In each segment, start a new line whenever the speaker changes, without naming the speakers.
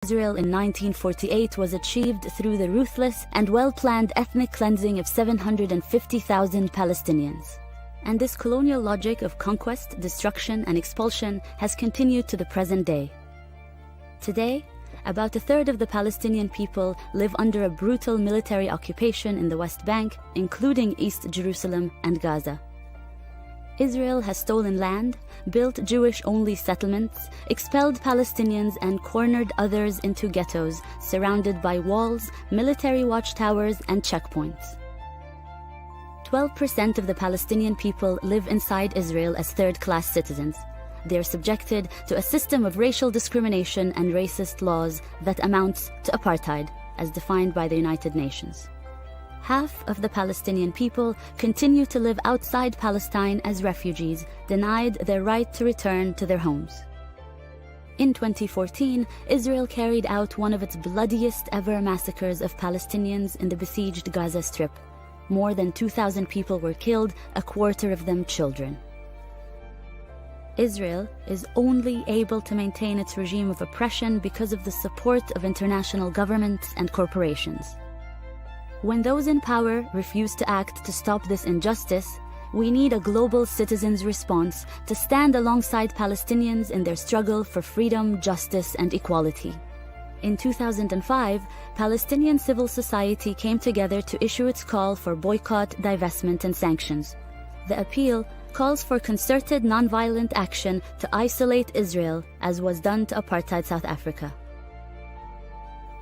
Israel in 1948 was achieved through the ruthless and well-planned ethnic cleansing of 750,000 Palestinians. And this colonial logic of conquest, destruction, and expulsion has continued to the present day. Today, about a third of the Palestinian people live under a brutal military occupation in the West Bank, including East Jerusalem and Gaza. Israel has stolen land, built Jewish-only settlements, expelled Palestinians, and cornered others into ghettos surrounded by walls, military watchtowers, and checkpoints. 12% of the Palestinian people live inside Israel as third-class citizens. They are subjected to a system of racial discrimination and racist laws that amounts to apartheid, as defined by the United Nations. Half of the Palestinian people continue to live outside Palestine as refugees, denied their right to return to their homes. In 2014, Israel carried out one of its bloodiest ever massacres of Palestinians in the besieged Gaza Strip. More than 2,000 people were killed, a quarter of them children. Israel is only able to maintain its regime of oppression because of the support of international governments and corporations. When those in power refuse to act to stop this injustice, we need a global citizens' response to stand alongside Palestinians in their struggle for freedom, justice, and equality. In 2005, Palestinian civil society came together to issue its call for boycott, divestment, and sanctions. The appeal calls for concerted nonviolent action to isolate Israel, as was done to apartheid South Africa.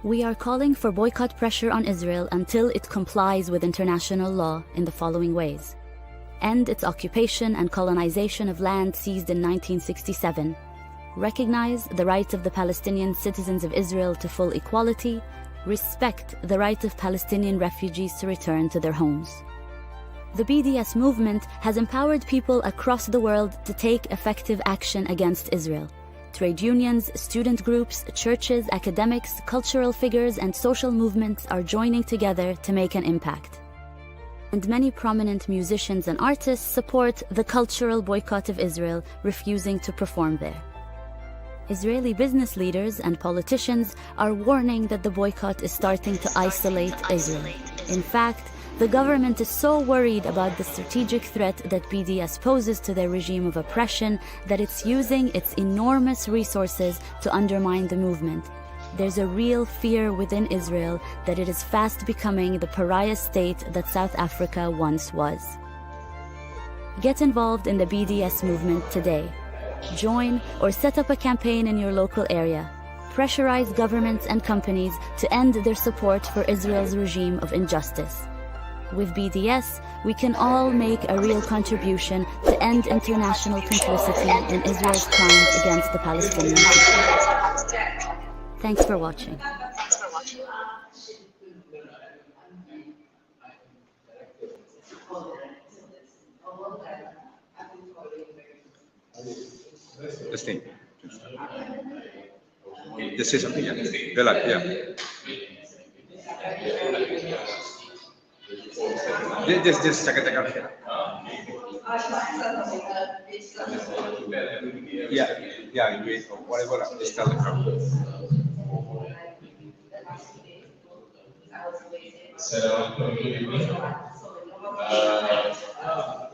We are calling for boycott pressure on Israel until it complies with international law in the following ways: end its occupation and colonization of land seized in 1967, recognize the rights of the Palestinian citizens of Israel to full equality, respect the right of Palestinian refugees to return to their homes. The BDS movement has empowered people across the world to take effective action against Israel. Trade unions, student groups, churches, academics, cultural figures, and social movements are joining together to make an impact. And many prominent musicians and artists support the cultural boycott of Israel, refusing to perform there. Israeli business leaders and politicians are warning that the boycott is starting to isolate Israel. In fact, the government is so worried about the strategic threat that BDS poses to their regime of oppression that it's using its enormous resources to undermine the movement. There's a real fear within Israel that it is fast becoming the pariah state that South Africa once was. Get involved in the BDS movement today. Join or set up a campaign in your local area. Pressurize governments and companies to end their support for Israel's regime of injustice. With BDS, we can all make a real contribution to end international complicity in Israel's crimes against the Palestinian people. Thanks for watching.
Testing. Just say something, yeah. Jalan, yeah. Just cakap. Yeah, wait, whatever, just tell the crowd.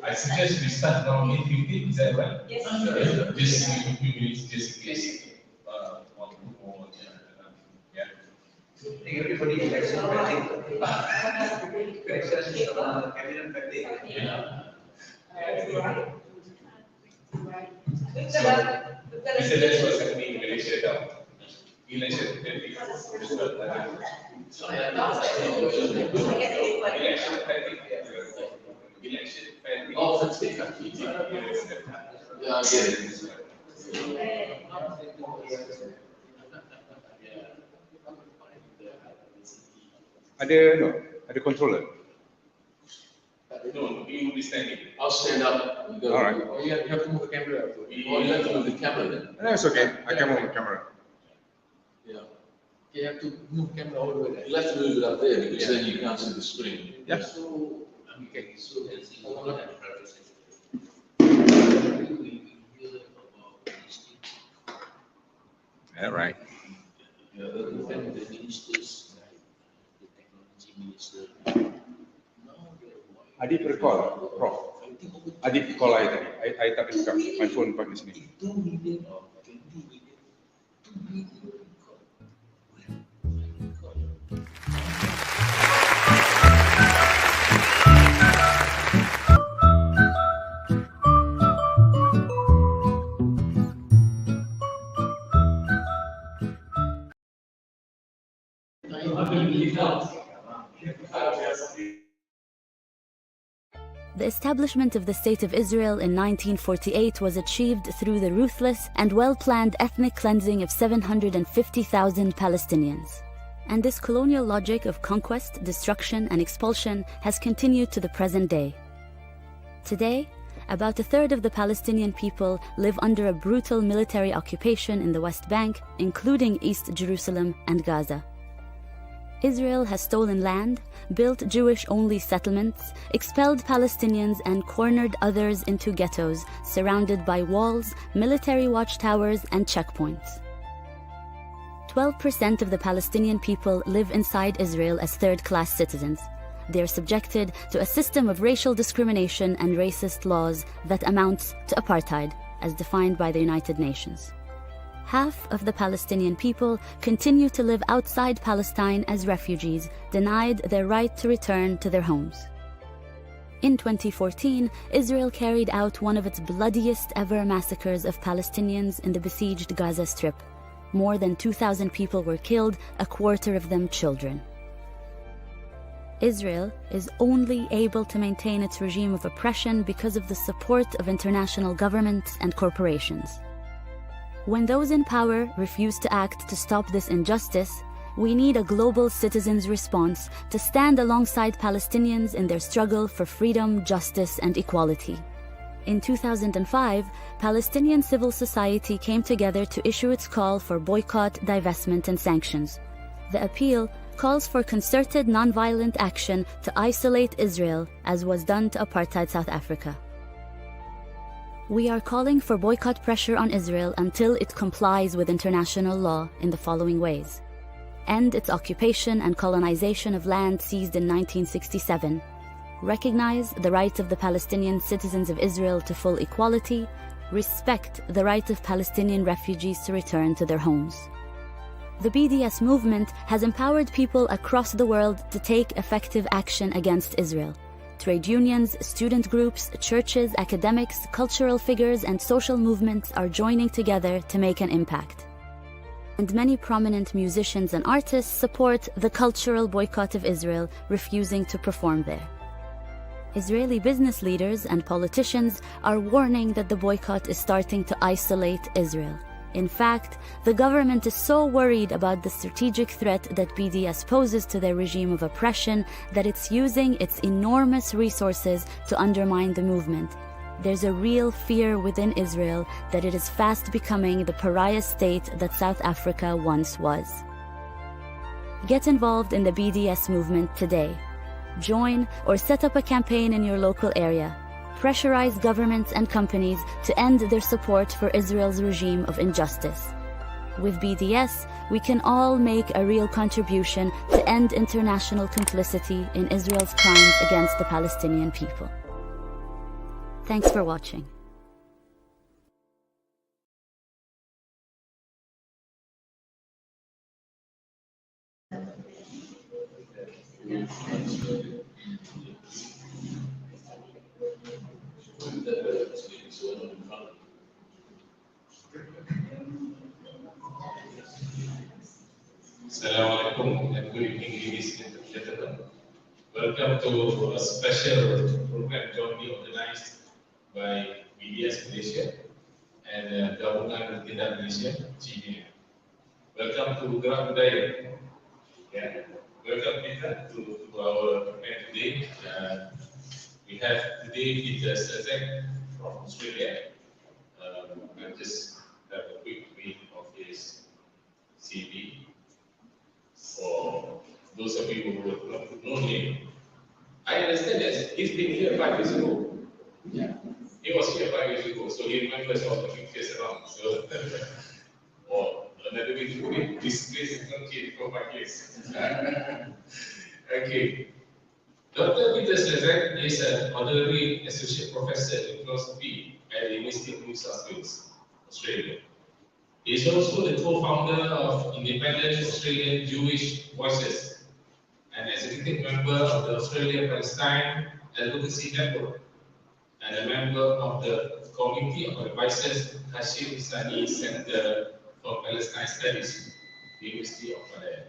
I suggest we start around 8:15, is that right? Yes. Just give me a few minutes, just in case.
Everybody election pending. Election cabinet pending.
He said that's what's happening in Malaysia now. Election pending. Election pending. Oh, that's it. Yeah, I get it.
Ada controller.
No, you will be standing.
I'll stand up.
All right.
Oh, you have to move the camera. Oh, you have to move the camera then.
No, it's okay. I can move the camera.
Yeah. You have to move the camera all the way there. You'll have to move it up there because then you can't see the screen.
Yeah.
Okay. So
All right.
yeah, when the ministers, like the technology minister, now they're
Adik recall, Prof. Adik call saya tadi. I tak pick up. My phone pakai sini.
2 million or 20 million, 2 million record.
The establishment of the State of Israel in 1948 was achieved through the ruthless and well-planned ethnic cleansing of 750,000 Palestinians. And this colonial logic of conquest, destruction, and expulsion has continued to the present day. Today, about a third of the Palestinian people live under a brutal military occupation in the West Bank, including East Jerusalem and Gaza. Israel has stolen land, built Jewish-only settlements, expelled Palestinians, and cornered others into ghettos surrounded by walls, military watchtowers, and checkpoints. 12% of the Palestinian people live inside Israel as third-class citizens. They are subjected to a system of racial discrimination and racist laws that amounts to apartheid, as defined by the United Nations. Half of the Palestinian people continue to live outside Palestine as refugees, denied their right to return to their homes. In 2014, Israel carried out one of its bloodiest ever massacres of Palestinians in the besieged Gaza Strip. More than 2,000 people were killed, a quarter of them children. Israel is only able to maintain its regime of oppression because of the support of international governments and corporations. When those in power refuse to act to stop this injustice, we need a global citizens' response to stand alongside Palestinians in their struggle for freedom, justice, and equality. In 2005, Palestinian civil society came together to issue its call for boycott, divestment, and sanctions. The appeal calls for concerted nonviolent action to isolate Israel, as was done to apartheid South Africa. We are calling for boycott pressure on Israel until it complies with international law in the following ways: end its occupation and colonization of land seized in 1967, recognize the right of the Palestinian citizens of Israel to full equality, respect the right of Palestinian refugees to return to their homes. The BDS movement has empowered people across the world to take effective action against Israel. Trade unions, student groups, churches, academics, cultural figures, and social movements are joining together to make an impact. And many prominent musicians and artists support the cultural boycott of Israel, refusing to perform there. Israeli business leaders and politicians are warning that the boycott is starting to isolate Israel. In fact, the government is so worried about the strategic threat that BDS poses to their regime of oppression that it's using its enormous resources to undermine the movement. There's a real fear within Israel that it is fast becoming the pariah state that South Africa once was. Get involved in the BDS movement today. Join or set up a campaign in your local area. Pressurize governments and companies to end their support for Israel's regime of injustice. With BDS, we can all make a real contribution to end international complicity in Israel's crimes against the Palestinian people. Thanks for watching.
Assalamualaikum and good evening, ladies and gentlemen. Welcome to a special program jointly organized by BDS Malaysia and Gabungan Bertindak Malaysia, Jaya. Welcome to Gerak Budaya. Yeah. Welcome Peter to our program today. We have today Peter Slezak from Australia. I'll just have a quick read of his CV. For those of you who would not know him, I understand that he's been here 5 years ago. Yeah. He was here 5 years ago, so he remembers all the pictures around. So, or another way to put it, this place is not changed from my place. Okay. Dr. Peter Slezak is an honorary associate professor in philosophy at the University of New South Wales, Australia. He is also the co-founder of Independent Australian Jewish Voices, an executive member of the Australia-Palestine Advocacy Network, and a member of the Committee of Advisors Hashim Sani Center for Palestine Studies, University of Budaya.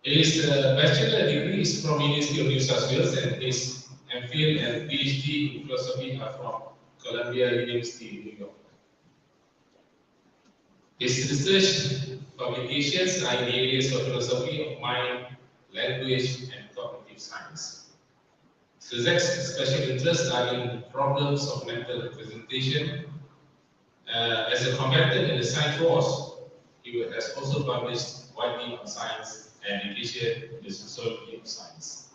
His bachelor degree is from University of New South Wales, and his MPhil and PhD in philosophy are from Columbia University, New York. His research publications are in the areas of philosophy of mind, language, and cognitive science. Slezak's special interests are in problems of mental representation. As a combatant in the science wars, he has also published widely on science and education in the sociology of science.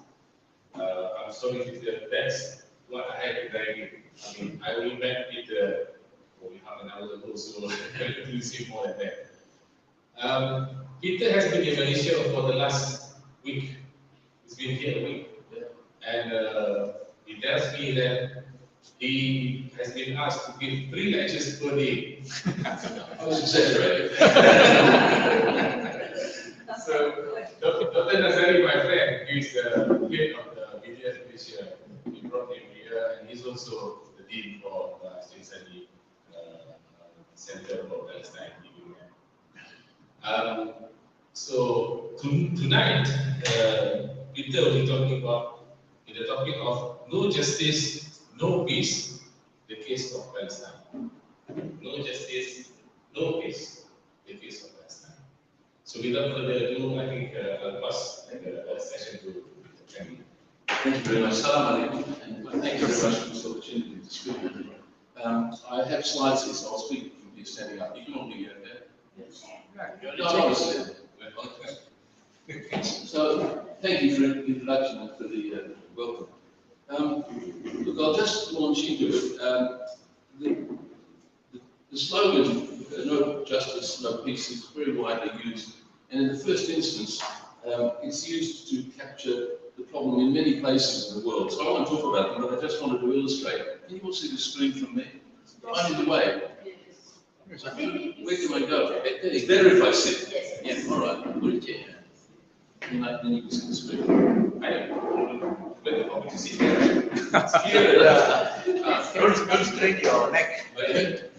I'm sorry if that's what I had to dive in. I mean, I only met with we have an hour ago, so we'll see more than that. Peter has been in Malaysia for the last week. He's been here a week. And he tells me that he has been asked to give 3 lectures per day. I was exaggerating. So, Dr. Nazari, my friend, who is the head of the Media Malaysia, he brought him here, and he's also the dean for Seksyen Center for Palestine. So tonight, Peter will be talking about the topic of no justice, no peace, the case of Palestine. No justice, no peace, the case of Palestine. So without further ado, I think I'll pass the session to Peter.
Thank you very much. Salam alaikum, and thank you very much for this opportunity to speak. I have slides here, so I'll speak from here standing up. You can all be here, okay? Yes. No, obviously. So, thank you for the introduction and for the welcome. Look, I'll just launch into it. The slogan, no justice, no peace, is very widely used. And in the first instance, it's used to capture the problem in many places in the world. So I won't talk about them, but I just wanted to illustrate. Can you all see the screen from me? Right in the way. So where can I go? It's better if I sit. Yes. Yeah, all right. Put it here. Then you can see the screen.
I am very happy to see you.
Don't strain your neck.
Okay.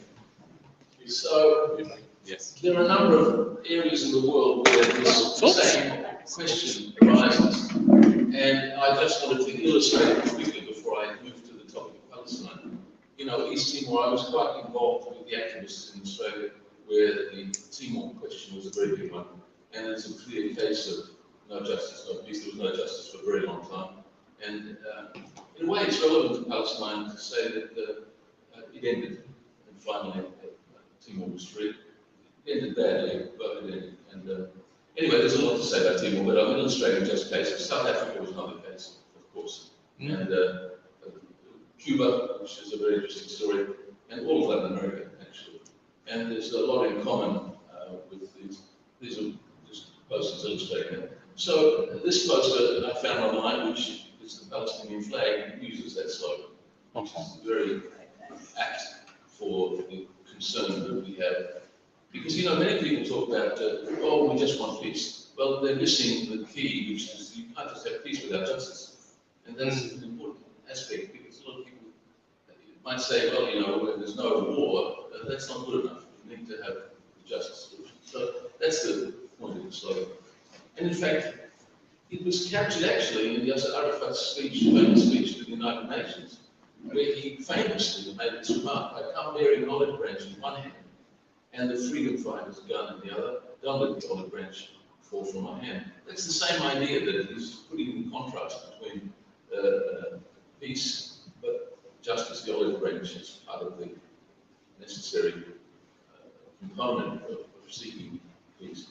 So, yes. There are a number of areas in the world where this same question arises. And I just wanted to illustrate it quickly before I move to the topic of Palestine. You know, East Timor, I was quite involved with the activists in Australia where the Timor question was a very big one. And it's a clear case of no justice, no peace. There was no justice for a very long time. And in a way, it's relevant to Palestine to say that it ended. And finally, Timor was free. It ended badly, but it ended. And anyway, there's a lot to say about Timor, but I'm illustrating just cases. South Africa was another case, of course. And Cuba, which is a very interesting story, and all of Latin America, actually. And there's a lot in common with these. These are just posters illustrating that. So this poster I found online, which is the Palestinian flag, uses that slogan, which is very apt for the concern that we have. Because, you know, many people talk about, oh, we just want peace. Well, they're missing the key, which is you can't just have peace without justice. And that's an important aspect, because a lot of people might say, well, you know, when there's no war, that's not good enough. You need to have the justice solution. So that's the point of the slogan. And in fact, it was captured actually in Yasser Arafat's speech, famous speech to the United Nations, where he famously made this remark: I come bearing an olive branch in one hand and the freedom fighter's gun in the other. Don't let the olive branch fall from my hand. That's the same idea that he's putting in contrast between peace, but justice. The olive branch is part of the necessary component of seeking peace.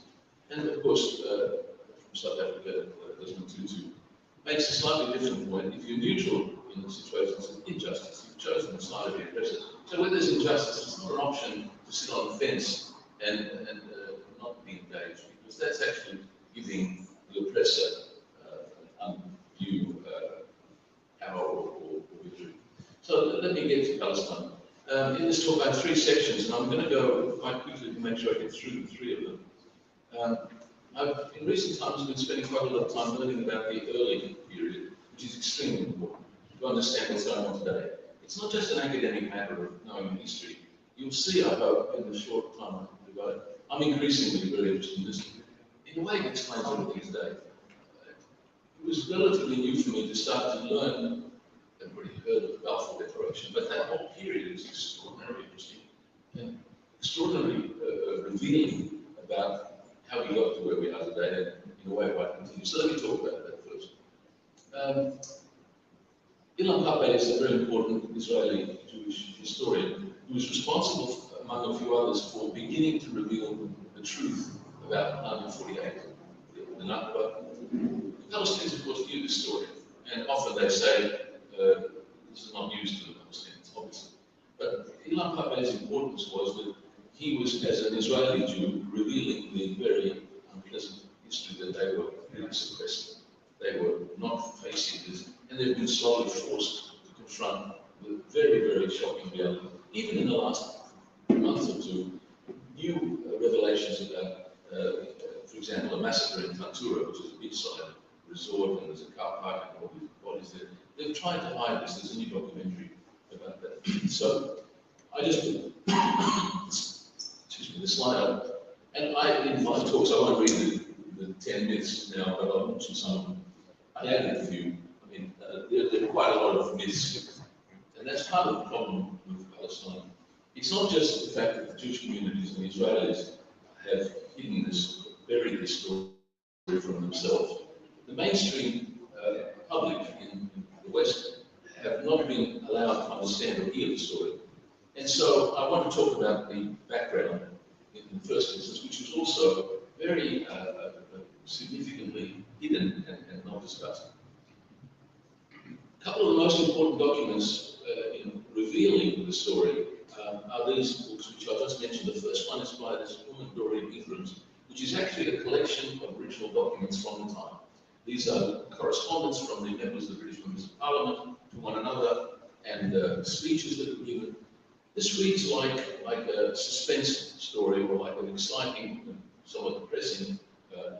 And of course, from South Africa, Desmond Tutu makes a slightly different point. If you're neutral in the situations of injustice, you've chosen the side of the oppressor. So when there's injustice, it's not an option to sit on the fence and not be engaged, because that's actually giving the oppressor undue power or victory. So let me get to Palestine. In this talk, I have 3 sections, and I'm going to go quite quickly to make sure I get through 3 of them. I've, in recent times, been spending quite a lot of time learning about the early period, which is extremely important to understand what's going on today. It's not just an academic matter of knowing history. You'll see, I hope, in the short time I've devoted, I'm increasingly very interested in this. In a way, it explains everything today. It was relatively new for me to start to learn. I've already heard of the Balfour Declaration, but that whole period is extraordinarily interesting and extraordinarily revealing about how we got to where we are today, and in a way, why it continues. So let me talk about that first. Ilan Pappé is a very important Israeli Jewish historian who is responsible, among a few others, for beginning to reveal the truth about 1948, the Nakba. The Palestinians, of course, knew this story, and often they say this is not news to the Palestinians, obviously. But Ilan Pappé's importance was that he was, as an Israeli Jew, revealing the very unpleasant history that they were really suppressing. They were not facing this, and they've been slowly forced to confront the very, very shocking reality. Even in the last month or 2, new revelations about, for example, a massacre in Tantura, which is a beachside resort, and there's a car park and all these bodies there. They've tried to hide this. There's a new documentary about that. So I just put the slide up, and in my talks, I won't read the 10 myths now, but I'll mention some of them. I added a few. I mean, there are quite a lot of myths, and that's part of the problem with Palestine. It's not just the fact that the Jewish communities and the Israelis have hidden this, buried this story from themselves. The mainstream public in the West have not been allowed to understand or hear the story. And so I want to talk about the background in the first instance, which was also very significantly hidden and not discussed. A couple of the most important documents in revealing the story are these books, which I just mentioned. The first one is by this woman, Doreen Ingrams, which is actually a collection of original documents from the time. These are correspondence from the members of the British Members of Parliament to one another, and speeches that were given. This reads like a suspense story, or like an exciting, somewhat depressing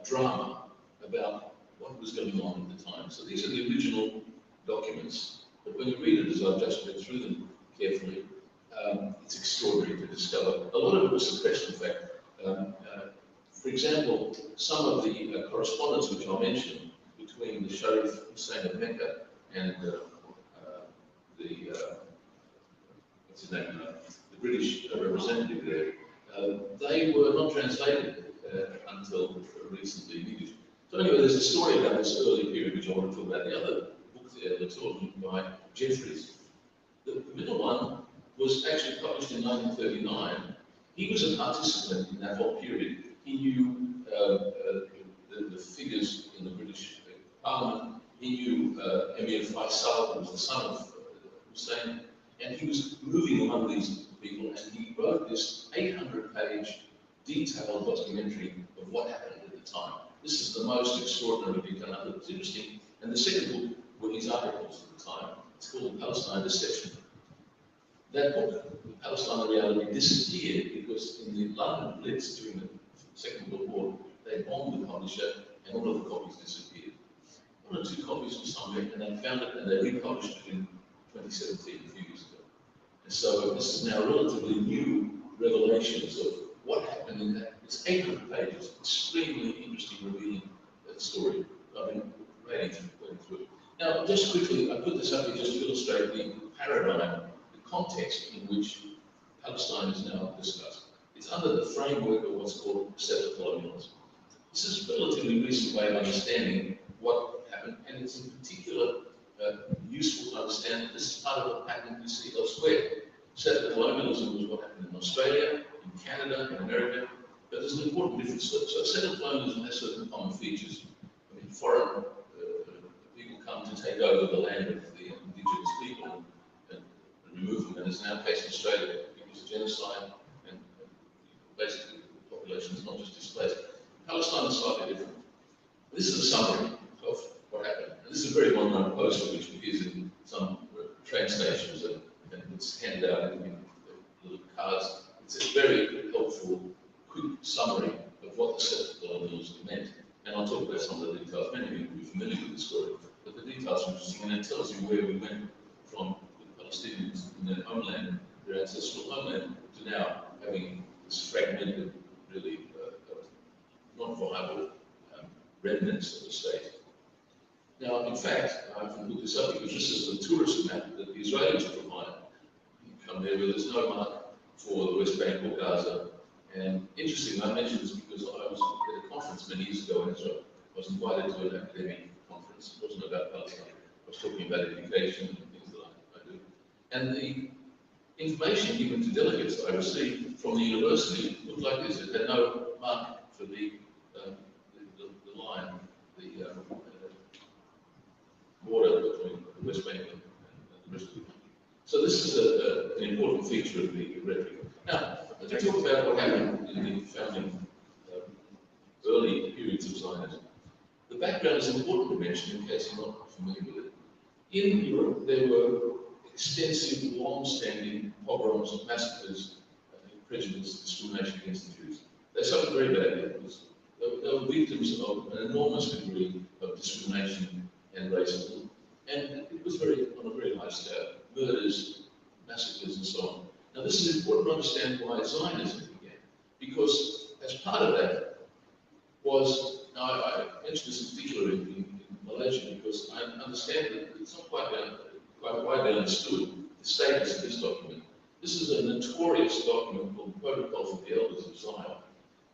drama about what was going on at the time. So these are the original documents, but when you read it, as I've just read through them carefully, it's extraordinary to discover. A lot of it was suppressed, in fact. For example, some of the correspondence which I mentioned between the Sharif Hussein of Mecca and what's his name, the British representative there, they were not translated until recently in English. So anyway, there's a story about this early period which I want to talk about. The other book there that's written by Jeffries. The middle one was actually published in 1939. He was a participant in that whole period. He knew the figures in the British Parliament. He knew Emir Faisal, who was the son of Hussein, and he was moving among these people, and he wrote this 800-page detailed documentary of what happened at the time. This is the most extraordinary big one. It was interesting. And the second book were his articles at the time. It's called Palestine Deception. That book, The Palestine Reality, disappeared because in the London Blitz during the Second World War, they bombed the publisher and all of the copies disappeared. 1 or 2 copies were somewhere, and they found it and they republished it in 2017, a few years ago. And so this is now relatively new revelations of what happened in that. It's 800 pages, extremely interesting, revealing that story. I've been writing through it. Now, just quickly, I put this up here just to illustrate the paradigm, the context in which Palestine is now discussed. It's under the framework of what's called settler colonialism. This is a relatively recent way of understanding what happened, and it's in particular useful to understand that this is part of a pattern we see elsewhere. Settler colonialism was what happened in Australia, in Canada, in America, but there's an important difference. So settler colonialism has certain common features. I mean, foreign people come to take over the land of the indigenous people and remove them, and it's now the case in Australia because of genocide and basically populations, not just displaced. Palestine is slightly different. This is a summary of what happened. And this is a very well-known poster which appears in some train stations and it's handed out in little cards. It's a very helpful, quick summary of what the settler colonials meant. And I'll talk about some of the details. Many of you will be familiar with the story, but the details are interesting, and it tells you where we went from the Palestinians in their homeland, their ancestral homeland, to now having this fragmented, really not viable remnants of the state. Now, in fact, I often put this up because this is the tourist map that the Israelis provide. You come there where there's no mark for the West Bank or Gaza. And interestingly, I mention this because I was at a conference many years ago in Israel. I was invited to an academic conference. It wasn't about Palestine. I was talking about education and things that I do. And the information given to delegates that I received from the university looked like this. It had no mark for the line, the border between the West Bank and the rest of the country. So this is an important feature of the rhetoric. Now, let's talk about what happened in the founding early periods of Zionism. The background is important to mention in case you're not familiar with it. In Europe, there were extensive, long-standing pogroms, massacres, prejudice, discrimination against the Jews. They suffered very badly. They were victims of an enormous degree of discrimination and racism, and it was on a very high scale. Murders, massacres, and so on. Now, this is important to understand why Zionism began, because as part of that was, now I mentioned this in particular in Malaysia, because I understand that it's not quite widely understood the status of this document. This is a notorious document called the Protocol for the Elders of Zion.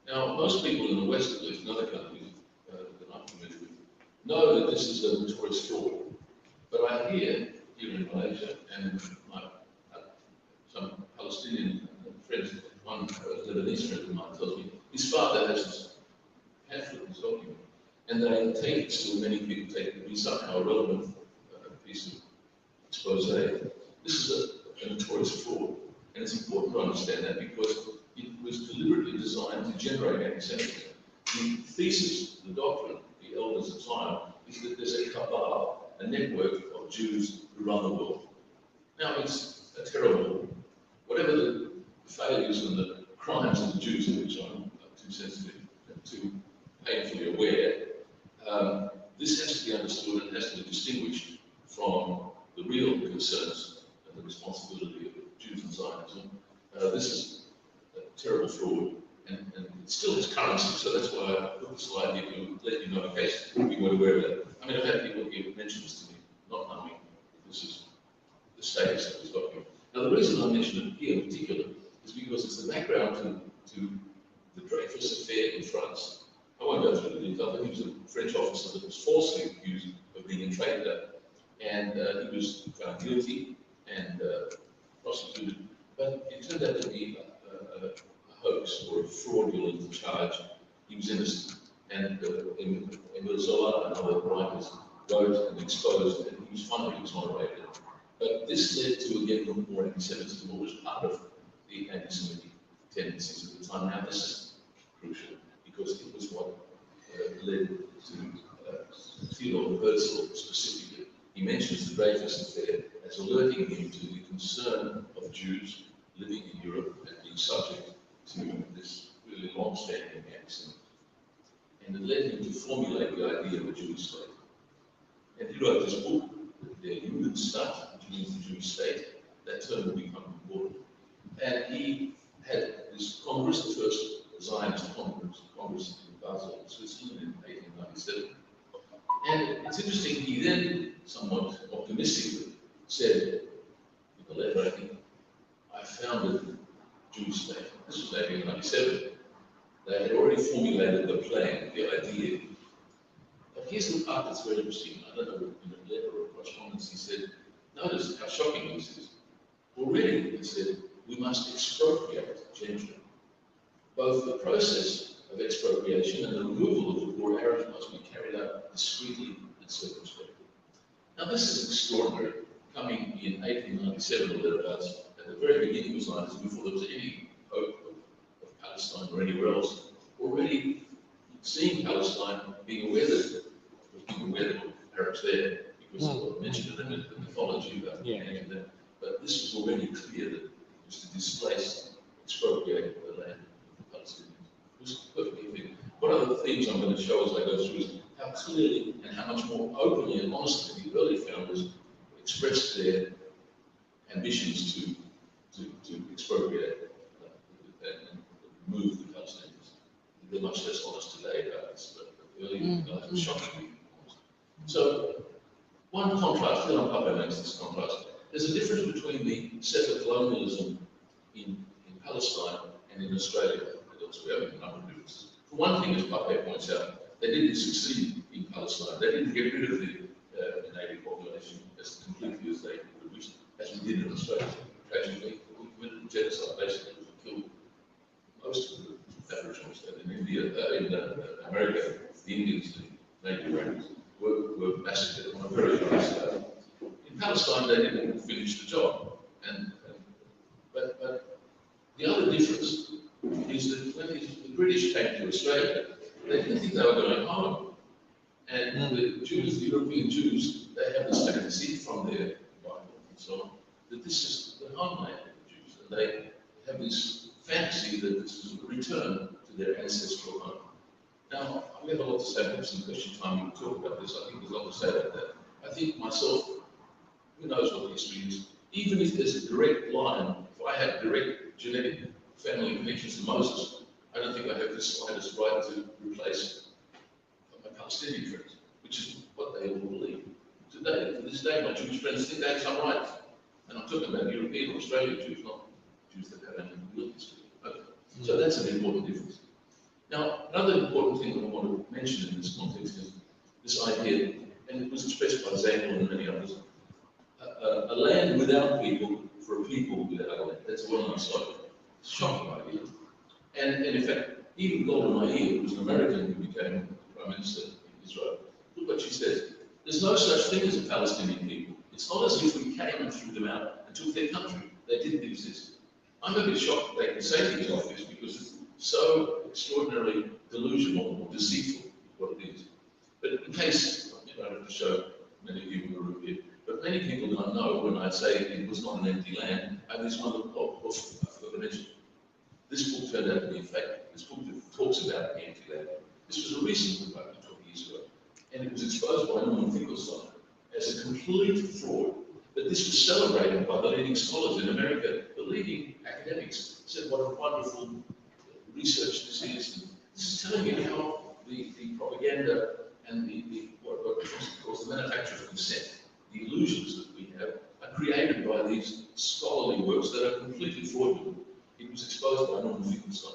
Now, most people in the West, at least in other countries that I'm familiar with, know that this is a notorious fraud. But I hear here in Malaysia, and some Palestinian friends, one Lebanese friend of mine tells me, his father has this pamphlet, this document, and they take it, still many people take it to be somehow a relevant piece of expose. This is a notorious fraud, and it's important to understand that because it was deliberately designed to generate anti-Semitism. The thesis, the doctrine, the elders of Zion, is that there's a cabal, a network of Jews who run the world. Now, it's a terrible, whatever the failures and the crimes of the Jews, of which I'm too sensitive, too painfully aware, this has to be understood and has to be distinguished from the real concerns and the responsibility of Jews and Zionism. This is a terrible fraud, and it still has currency, so that's why I put the slide here to let you know in case you weren't aware of that. I mean, I've had people here mention this to me, not knowing that this is the status of this document. Now, the reason I mention it here in particular is because it's the background to the Dreyfus affair in France. I won't go through the details, but he was a French officer that was falsely accused of being a traitor, and he was found guilty and prosecuted, but it turned out to be a hoax or a fraudulent charge. He was innocent, and Emile Zola and other writers wrote and exposed, and he was finally exonerated. But this led to, again, more anti-Semitism, or was part of the anti-Semitic tendencies at the time. Now, this is crucial, because it was what led to Theodore Herzl specifically. He mentions the Dreyfus affair as alerting him to the concern of Jews living in Europe and being subject to this really long-standing anti-Semitism. And it led him to formulate the idea of a Jewish state. And he wrote this book, Der Judenstaat, which means the Jewish state. That term will become important. And he had this Congress, the first Zionist Congress in Basel, Switzerland, in 1897. And it's interesting, he then, somewhat optimistically, said, with a letter, I think, I founded a Jewish state. This was 1897. They had already formulated the plan, the idea. But here's the part that's very interesting. I don't know, in a letter or correspondence, he said, notice how shocking this is. Already, he said, we must expropriate gentry. Both the process of expropriation and the removal of the poor Arabs must be carried out discreetly and circumspectly. Now, this is extraordinary, coming in 1897 or thereabouts, at the very beginning of Zionism, before there was any hope of Palestine or anywhere else already seeing Palestine, being aware that Arabs there, because I mentioned it in the mythology about and that. But this was already clear that it was to displace, expropriate the land of the Palestinians. It was perfectly clear. One of the themes I'm going to show as I go through is how clearly and how much more openly and honestly the early founders expressed their ambitions to expropriate and remove the Palestinians. They're much less honest today about this, but the early guys were shockingly honest. So, one contrast, Philip Papa makes this contrast. There's a difference between the settler colonialism in Palestine and in Australia and elsewhere. We have a number of differences. For one thing, as Papa points out, they didn't succeed in Palestine. They didn't get rid of the native population as completely as they produced, as we did in Australia. Tragically, we committed genocide, basically, we killed most of the Aboriginals in India, in America, the Indians, the native Americans were massacred on a very large scale. In Palestine, they didn't finish the job. But the other difference is that when the British came to Australia, they didn't think they were going home. And the Jews, the European Jews, they have this fantasy from their Bible and so on, that this is the homeland of the Jews. And they have this fantasy that this is a return to their ancestral home. Now, we have a lot to say, perhaps in question time we can talk about this. I think there's a lot to say about that. I think myself, who knows what history is, even if there's a direct line, if I have direct genetic family connections to Moses, I don't think I have the slightest right to replace my Palestinian friends, which is what they all believe. Today, to this day, my Jewish friends think they have some rights. And I'm talking about European or Australian Jews, not Jews that have any real history. Okay. So that's an important difference. Now, another important thing that I want to mention in this context is this idea, and it was expressed by Zangel and many others, a land without people for a people without a land. That's a well-known slogan. It's a shocking idea. And in fact, even Golda Meir, who was an American who became Prime Minister in Israel, look what she says. There's no such thing as a Palestinian people. It's not as if we came and threw them out and took their country. They didn't exist. I'm a bit shocked that they can say things like this because it's so extraordinarily delusional or deceitful, what it is. But in case, I don't have to show many of you in the room here, but many people don't know when I say it was not an empty land, I have this wonderful book, I forgot to mention. This book turned out to be a fact. This book talks about the empty land. This was a recent book, about 20 years ago, and it was exposed by Norman Finkelstein as a complete fraud. But this was celebrated by the leading scholars in America. The leading academics said what a wonderful research this is. This is telling you how the propaganda and what calls the manufacture of consent, the illusions that we have, are created by these scholarly works that are completely fraudulent. It was exposed by Norman Finkelstein.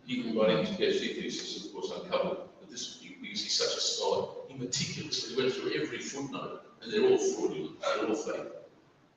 He, writing his PhD thesis, of course, uncovered that this, because he's such a scholar, he meticulously went through every footnote, and they're all fraudulent, they're all fake.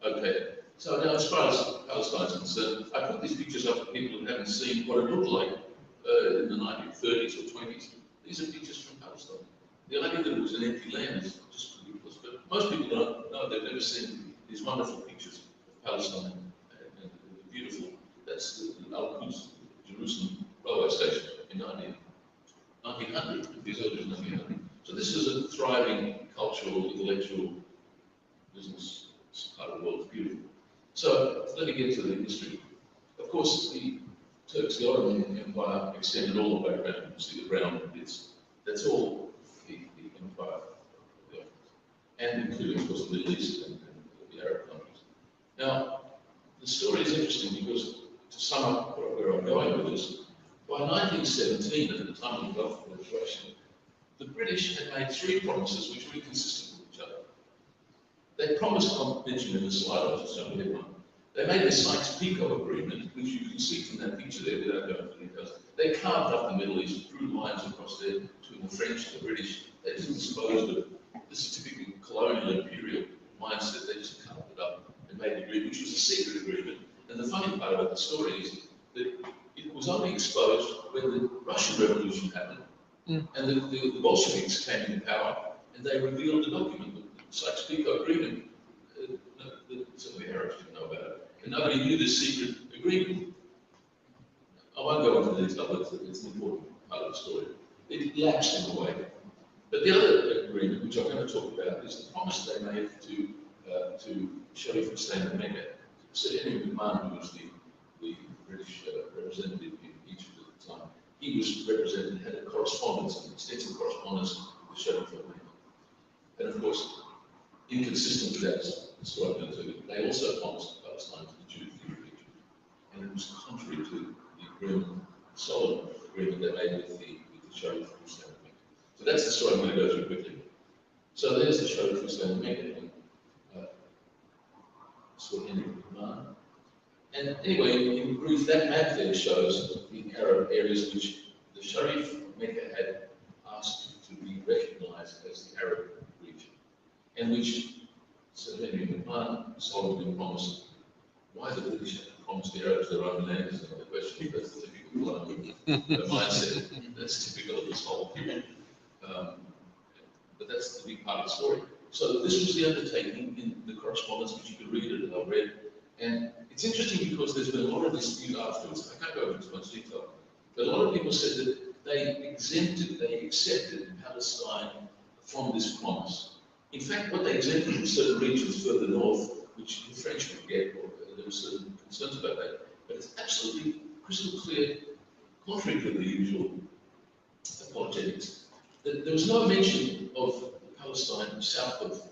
Okay, so now as far as Palestine is concerned, I put these pictures up for people who haven't seen what it looked like in the 1930s or 20s. These are pictures from Palestine. The idea that it was an empty land is just ridiculous, but most people don't know, they've never seen these wonderful pictures of Palestine and beautiful. That's the Al-Quds, Jerusalem railway station in 1900, as early as 1900. So this is a thriving cultural, intellectual, business part of the world. It's beautiful. So let me get to the history. Of course, the Turks, the Ottoman Empire extended all the way around. You see the brown bits. That's all the empire, and including, of course, the Middle East and the Arab countries. Now, the story is interesting because, to sum up where I'm going with this, by 1917, at the time of the Gulf Proliferation, the British had made 3 promises which were inconsistent with each other. They promised, I'll mention in the slide, I'll just show you one. They made the Sykes-Picot Agreement, which you can see from that picture there without going into details. They carved up the Middle East, drew lines across there between the French and the British. They just disposed of it. This is typical colonial imperial mindset. They just carved it up and made the agreement, which was a secret agreement. And the funny part about the story is that it was only exposed when the Russian Revolution happened and the Bolsheviks came into power and they revealed the document, the Sykes-Picot Agreement. Some of the Arabs didn't know about it. And nobody knew this secret agreement. I won't go into the detail, but it's an important part of the story. It lapsed in a way. But the other agreement, which I'm going to talk about, is the promise they made to Sharif Hussein of Mecca. Sejuta, who was the British representative in Egypt at the time, he was represented, had a correspondence, an extensive correspondence with Sharif of Mecca. And of course, inconsistent with that, that's what I'm going to do. They also promised Palestine to the Jews in Egypt. And it was contrary to the agreement, the solid agreement they made with the Sharif Hussein of Mecca. So that's the story I'm going to go through quickly. So there's the Sharif Hussein of Mecca. And anyway, in brief, that map there shows the Arab areas which the Sharif Mecca had asked to be recognized as the Arab region, and which Sir Henry McMahon solemnly promised. Why the British had to promise the Arabs their own land is another question. That's the typical mindset. That's typical of this whole period. But that's the big part of the story. So this was the undertaking in the correspondence, which you can read it, and I've read. And it's interesting because there's been a lot of dispute afterwards. I can't go into too much detail, but a lot of people said that they accepted Palestine from this promise. In fact, what they exempted in certain regions further north, which the French would get, or there were certain concerns about that, but it's absolutely crystal clear, contrary to the usual apologetics, that there was no mention of Palestine south of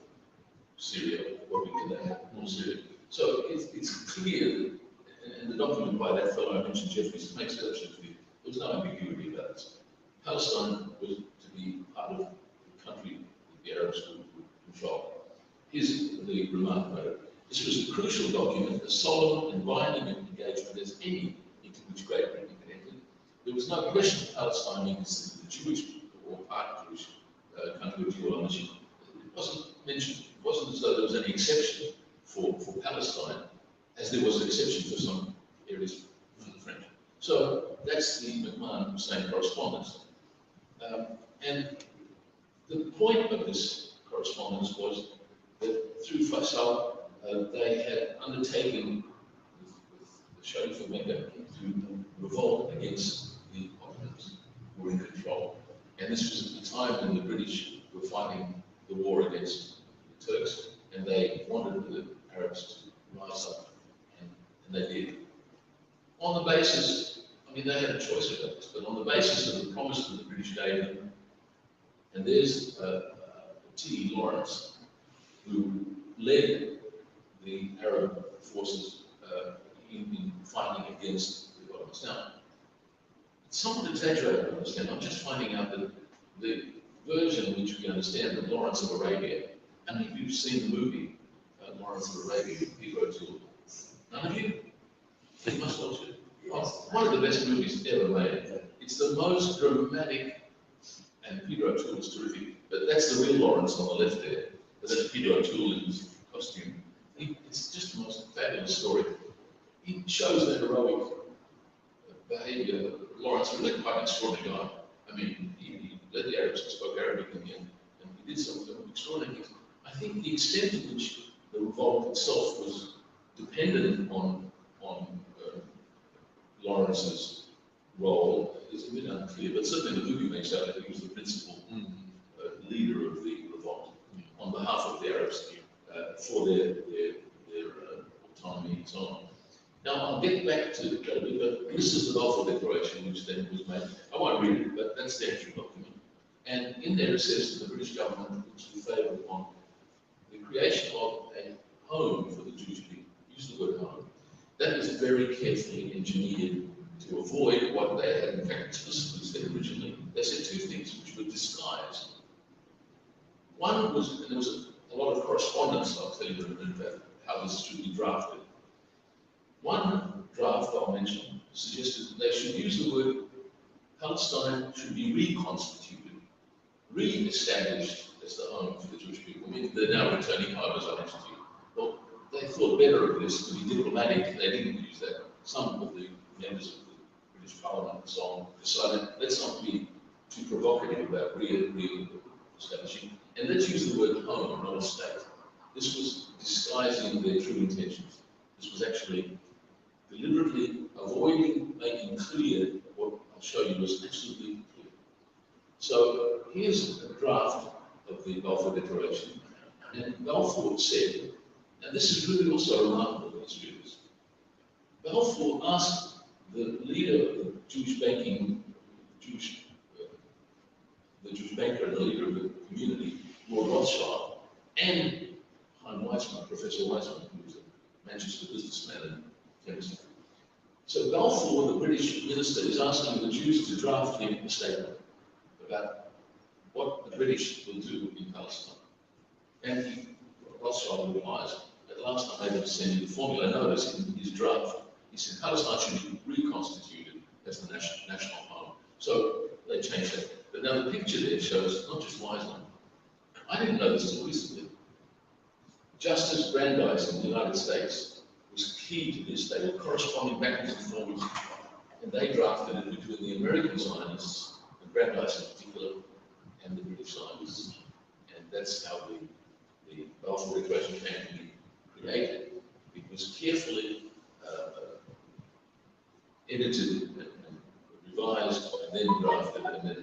Syria, what we can have, North Syria. So it's clear, and the document by that fellow I mentioned, Jeffries, makes it absolutely clear. There was no ambiguity about this. Palestine was to be part of the country that the Arabs would control. Here's the remark about it. This was a crucial document, as solemn and binding an engagement as any into which Great Britain had entered. There was no question of Palestine being considered the Jewish or part Jewish country of dual ownership. It wasn't mentioned, it wasn't as though there was any exception for Palestine, as there was an exception for some areas for the French. So that's the McMahon-Hussein correspondence. And the point of this correspondence was that through Faisal, they had undertaken with the Sharif of Mecca to revolt against the Ottomans who were in control. And this was at the time when the British were fighting the war against the Turks, and they wanted the Arabs to rise up, and they did. On the basis, I mean, they had a choice about this, but on the basis of the promise that the British gave them, and there's T. Lawrence, who led the Arab forces in fighting against the Ottomans. Now, it's somewhat exaggerated, I understand. I'm just finding out that the version which we understand that Lawrence of Arabia, how many of you have seen the movie Lawrence of Arabia with Peter O'Toole? None of you? You must watch it. Oh, one of the best movies ever made. It's the most dramatic, and Peter O'Toole is terrific, but that's the real Lawrence on the left there. But that's Peter O'Toole in his costume. It's just the most fabulous story. It shows the heroic behavior. Lawrence was really quite an extraordinary guy. I mean, he led the Arabs, spoke Arabic in the end, and he did some extraordinary things. I think the extent to which the revolt itself was dependent on Lawrence's role is a bit unclear, but certainly the movie makes out that he was the principal leader of the revolt on behalf of the Arabs for their autonomy and so on. Now, I'll get back to that a bit, but this is the Balfour Declaration, which then was made. I won't read it, but that's the actual document. And in there it says that the British government looks in favour upon the creation of a home for the Jewish people. Use the word home. That was very carefully engineered to avoid what they had in fact explicitly said originally. They said two things which were disguised. One was, and there was a lot of correspondence, I'll tell you in a minute, about how this should be drafted. One draft I'll mention suggested that they should use the word Palestine should be reconstituted, re-established as the home for the Jewish people. I mean, they're now returning home, as I mentioned to you. Well, they thought better of this to be diplomatic. They didn't use that. Some of the members of the British Parliament and so on decided, let's not be too provocative about re-establishing, and let's use the word home, not a state. This was disguising their true intentions. This was actually deliberately avoiding making clear what I'll show you was absolutely So here's a draft of the Balfour Declaration. And Balfour said, and this is really also remarkable in history of this, Balfour asked the leader of the Jewish banking, the Jewish banker and the leader of the community, Lord Rothschild, and Hein Weizmann, Professor Weizmann, who was a Manchester businessman and chemist. So Balfour, the British minister, is asking the Jews to draft him a statement about what the British will do in Palestine. And Rothschild replies, at last time I had to send you the formula. Notice in his draft, he said Palestine should be reconstituted as the national home. So they changed that. But now the picture there shows not just Weizmann. I didn't know this until recently. Justice Brandeis in the United States was key to this. They were corresponding backwards and forwards, and they drafted it between the American Zionists, and Brandeis in particular, and the British Zionists. And that's how the Balfour Declaration came to be created. It was carefully edited and revised, and then drafted, and then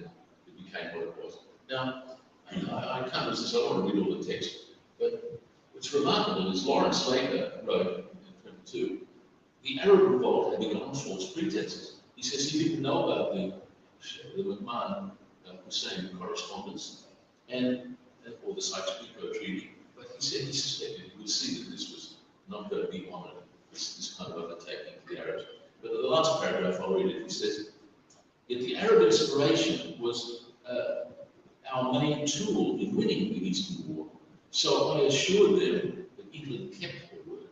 it became what it was. Now, I can't resist, I don't want to read all the text, but what's remarkable is Lawrence later wrote in 22, the Arab revolt had begun on false pretenses. He says he didn't know about the McMahon Hussein correspondence or the Sykes-Picot Treaty, but he said he suspected he would see that this was not going to be honoured, this kind of undertaking to the Arabs. But in the last paragraph, I'll read it, he says, yet the Arab inspiration was our main tool in winning the Eastern War. So I assured them that England kept her word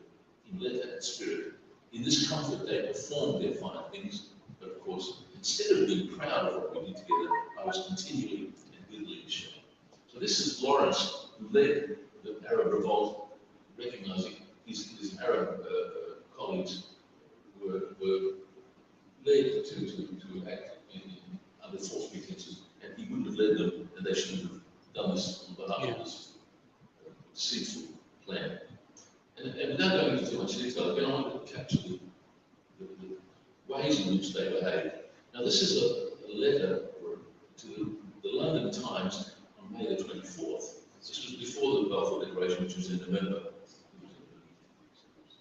in letter and spirit. In this comfort, they performed their fine things, but of course, instead of being proud of what we did together, I was continually and bitterly ashamed. So this is Lawrence, who led the Arab revolt, recognizing his Arab colleagues were led to act under false pretenses, and he wouldn't have led them, and they shouldn't have done this on behalf of this deceitful plan. And without going into too much detail, again, I want to capture the ways in which they behave. Now, this is a letter to the London Times on May the 24th. This was before the Balfour Declaration, which was in November.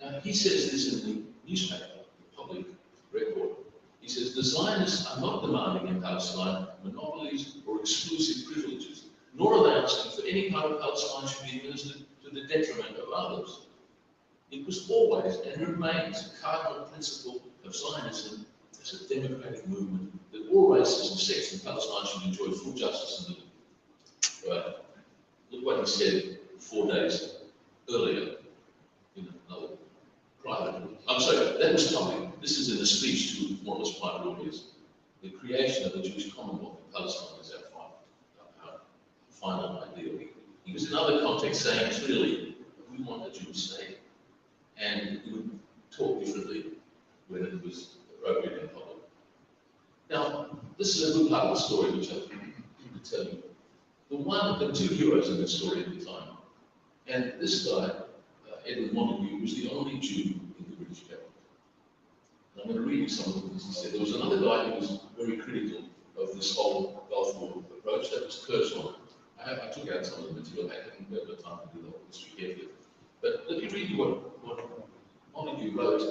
Now, he says this in the newspaper, the public record. He says, the Zionists are not demanding in Palestine monopolies or exclusive privileges, nor are they asking for any part of Palestine should be administered to the detriment of others. It was always and remains a cardinal principle of Zionism as a democratic movement that all races and sects in Palestine should enjoy full justice and liberty. Right? Look what he said 4 days earlier in another private. I'm sorry, that was public. This is in a speech to more or less private audience. The creation of the Jewish Commonwealth in Palestine is our final ideal. He was in other contexts saying clearly, we want a Jewish state, and he would talk differently when it was appropriate in public. Now, this is a good part of the story which I can tell you. The two heroes in the story at the time, and this guy, Edward Montague, was the only Jew in the British cabinet. And I'm going to read you some of the things he said. There was another guy who was very critical of this whole Balfour approach, that was Kershaw. I took out some of the material, I haven't got the time to do the whole history carefully. But let me read you what Montague wrote.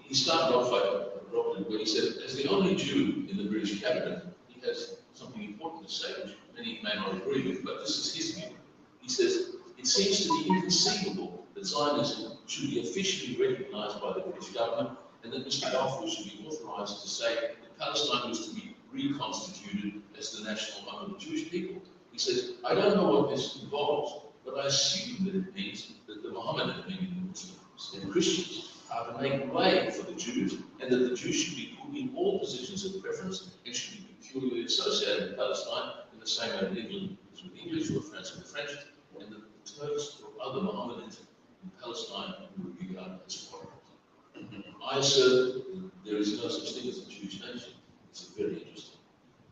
He started off where he said, as the only Jew in the British cabinet, he has something important to say, which many may not agree with, but this is his view. He says, it seems to be inconceivable that Zionism should be officially recognised by the British government and that Mr. Balfour should be authorised to say that Palestine was to be reconstituted as the national home of the Jewish people. He says, I don't know what this involves, but I assume that it means that the Mohammedan, meaning the Muslims and Christians, are to make way for the Jews, and that the Jews should be put in all positions of preference and should be peculiarly associated with Palestine in the same way that England was with the English or France with the French, and that the Turks or other Mohammedans in Palestine would be regarded as foreigners. I assert that there is no such thing as a Jewish nation. It's very interesting.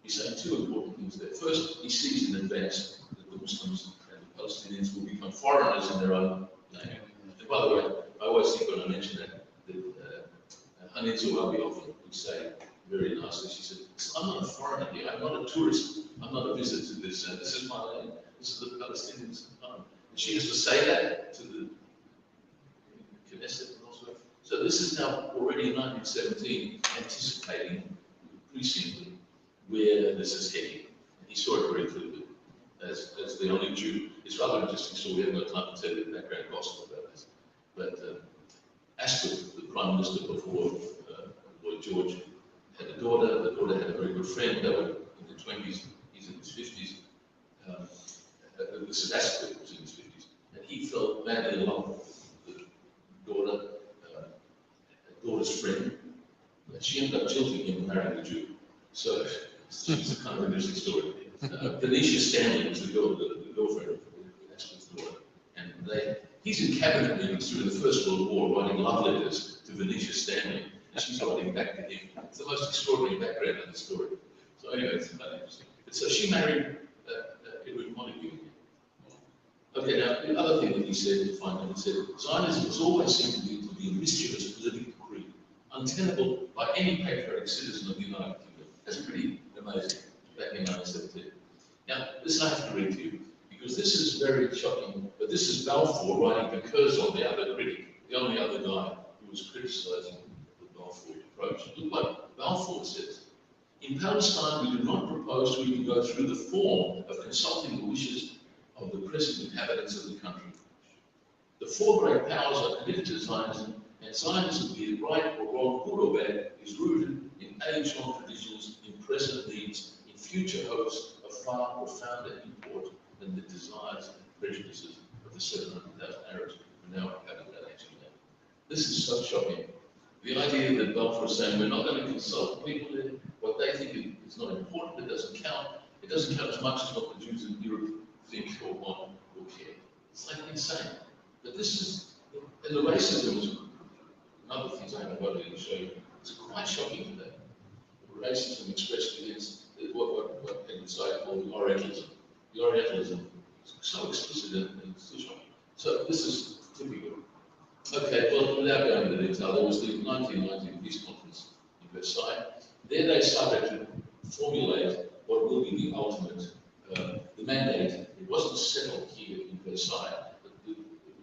He's saying two important things there. First, he sees in advance that the Muslims and the Palestinians will become foreigners in their own land. And by the way, I always think when I mention that Hanitzu Abi often would say, very nicely. She said, I'm not a foreigner here, I'm not a tourist, I'm not a visitor to this, this is my land, this is the Palestinians' home. And she has to say that to the Knesset and also. So this is now already in 1917 anticipating pretty simply where this is heading. And he saw it very clearly as the only Jew. It's rather interesting, so we have no time to tell you the background gospel about this. But Asquith, the Prime Minister before Lloyd George, had a daughter. The daughter had a very good friend. They were in their 20s, he's in his 50s. This is Asquith, was in his 50s. And he fell madly in love with the daughter, daughter's friend. But she ended up jilting him and marrying a Jew. So she's a kind of interesting story. Venetia Stanley was the girlfriend of Asquith's daughter. And he's in cabinet meetings during the First World War writing love letters to Venetia Stanley. She's writing back to him. It's the most extraordinary background of the story. So anyway, it's kind of interesting. But so she married Edward Montague. Okay, now the other thing that he said, finally, he said, Zionism has always seemed to be a mischievous political creed, untenable by any patriotic citizen of the United Kingdom. That's pretty amazing, back in 1917. Now, this I have to read to you, because this is very shocking, but this is Balfour writing to Curzon, the other critic, the only other guy who was criticising the Balfour approach. Look what Balfour says. In Palestine, we do not propose to even go through the form of consulting the wishes of the present inhabitants of the country. The four great powers are committed to Zionism, and Zionism, be it right or wrong, good or bad, is rooted in age-long traditions, in present needs, in future hopes of far profounder import than the desires and prejudices of the 700,000 Arabs who now inhabit that ancient land. This is so shocking. The idea that Balfour is saying we're not going to consult people in what they think is not important, it doesn't count. It doesn't count as much as what the Jews in Europe think or want or care. It's like insane. But this is, and the racism is another thing I haven't got to show you. It's quite shocking today. The racism expressed against what Edward Said called Orientalism. The Orientalism is so explicit and so shocking. So this is typical. Okay, well, without going into detail, there was the 1919 peace conference in Versailles. There they started to formulate what will be the ultimate, the mandate. It wasn't settled here in Versailles, but the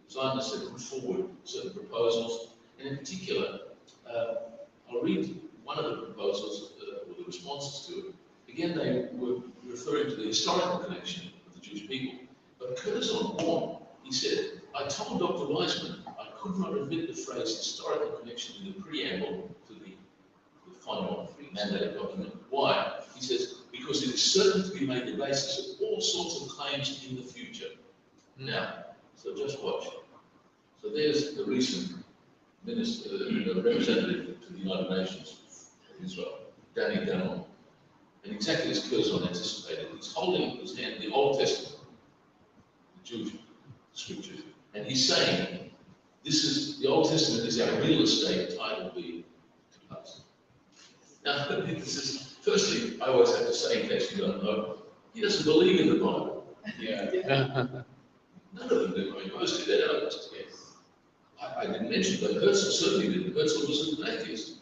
Zionists had put forward certain proposals, and in particular, I'll read one of the proposals, or the responses to it. Again, they were referring to the historical connection of the Jewish people. But Curzon warned, he said, I told Dr. Weizmann I could not admit the phrase historical connection in the preamble to the final mandate document. Why? He says, because it is certain to be made the basis of all sorts of claims in the future. Now, so just watch. So there's the recent minister, representative to the United Nations of Israel, Danny Danon. And exactly as Curzon anticipated, he's holding in his hand the Old Testament, the Jewish scriptures, and he's saying, this is, the Old Testament is our real estate, title B to us. Now, this is, firstly, I always have to say, in case you don't know, he doesn't believe in the Bible. Yeah. None of them do. I mean, mostly they don't. I didn't mention, but Herzl certainly didn't. Herzl was an atheist.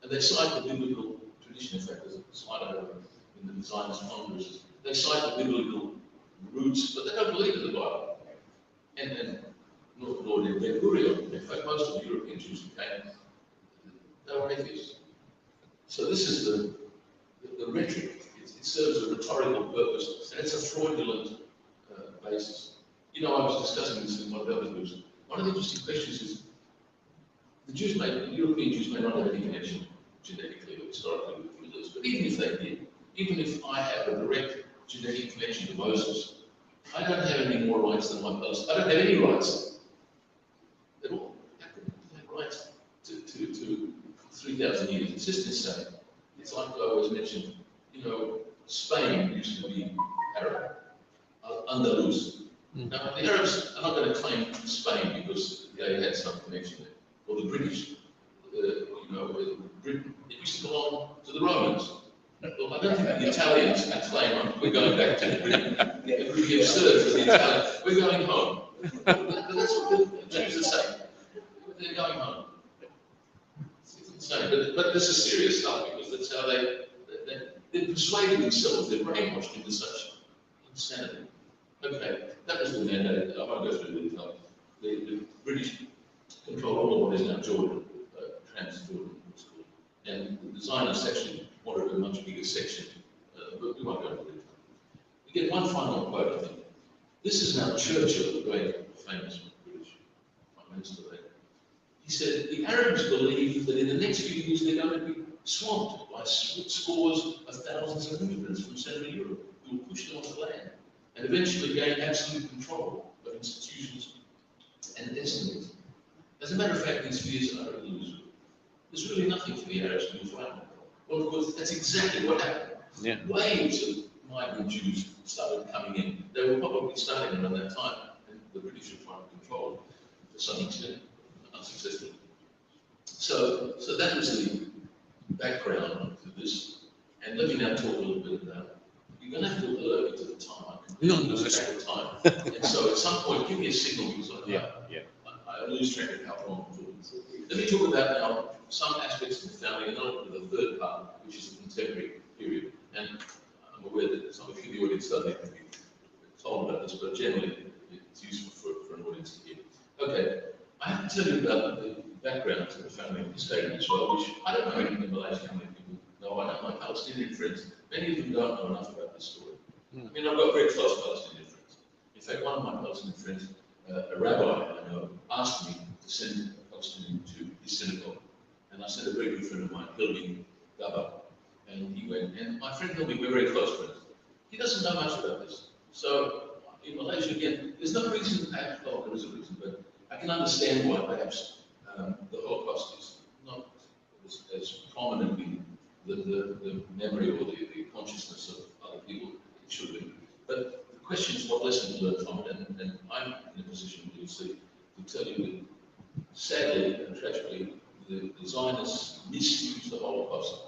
And they cite the biblical tradition. In fact, there's a slide over in the Zionist Congress. They cite the biblical roots, but they don't believe in the Bible. And nor did Ben-Gurion. In fact, most of the European Jews who came, they were atheists. So this is the rhetoric. It serves a rhetorical purpose, and it's a fraudulent basis. You know, I was discussing this in one of the other groups. One of the interesting questions is, the European Jews may not have any connection genetically or historically with Jews, but even if they did, even if I have a direct genetic connection to Moses, I don't have any more rights than my Palestine. I don't have any rights at all. I have rights to 3,000 years. It's just insane. It's like I always mentioned, you know, Spain used to be Arab, Andalus. Now, the Arabs are not going to claim Spain because they had some connection there. Or the British, Britain, it used to belong to the Romans. Well, I don't think the Italians can claim we're going back to Britain. It would be absurd for the Italians. We're going home. But that's what the Jews are saying. They're going home. It's insane. But this is serious stuff because because that's how they persuaded themselves, they're brainwashed into such insanity. Okay, that was the mandate. I won't go through the detail. The British control all of what is now Jordan, Trans-Jordan, it's called. And the designer section wanted a much bigger section, but we won't go into detail. We get one final quote, I think. This is now Churchill, the great famous British Prime Minister there. He said, the Arabs believe that in the next few years they're going to be swamped by scores of thousands of immigrants from Central Europe who will push them off the land and eventually gain absolute control of institutions and destinies. As a matter of fact, these fears are illusory. There's really nothing for the Arabs to do for them. Well, of course, that's exactly what happened.
Yeah.
Waves of migrant Jews started coming in. They were probably starting around that time, and the British were trying to control it to some extent, unsuccessfully. So that was the background to this. And let me now talk a little bit about. You're going to have to alert me to the time. I can lose track of time. And so at some point, give me a signal because I lose track of how long I'm talking. Let me talk about now some aspects of the family, and then I'll the third part, which is the contemporary period. And I'm aware that some of you in the audience don't need to be told about this, but generally it's useful for an audience to hear. Okay, I have to tell you about the background to the family of the state of Israel, which I don't know in Malaysia how many people know. I know my Palestinian friends. Many of them don't know enough about this story. I mean, I've got very close Palestinian friends. In fact, one of my Palestinian friends, a rabbi I know, asked me to send a Palestinian to his synagogue. And I sent a very good friend of mine, Hilmi Gabba, and he went. And my friend Hilmi, we're very close friends. He doesn't know much about this. So in Malaysia, again, there's no reason, well, there is a reason, but I can understand why perhaps the Holocaust is not as prominent in the memory or the consciousness of other people it should be. But the question is what lessons learned from it, and I'm in a position, you'll see, to tell you that sadly and tragically, the Zionists misused the Holocaust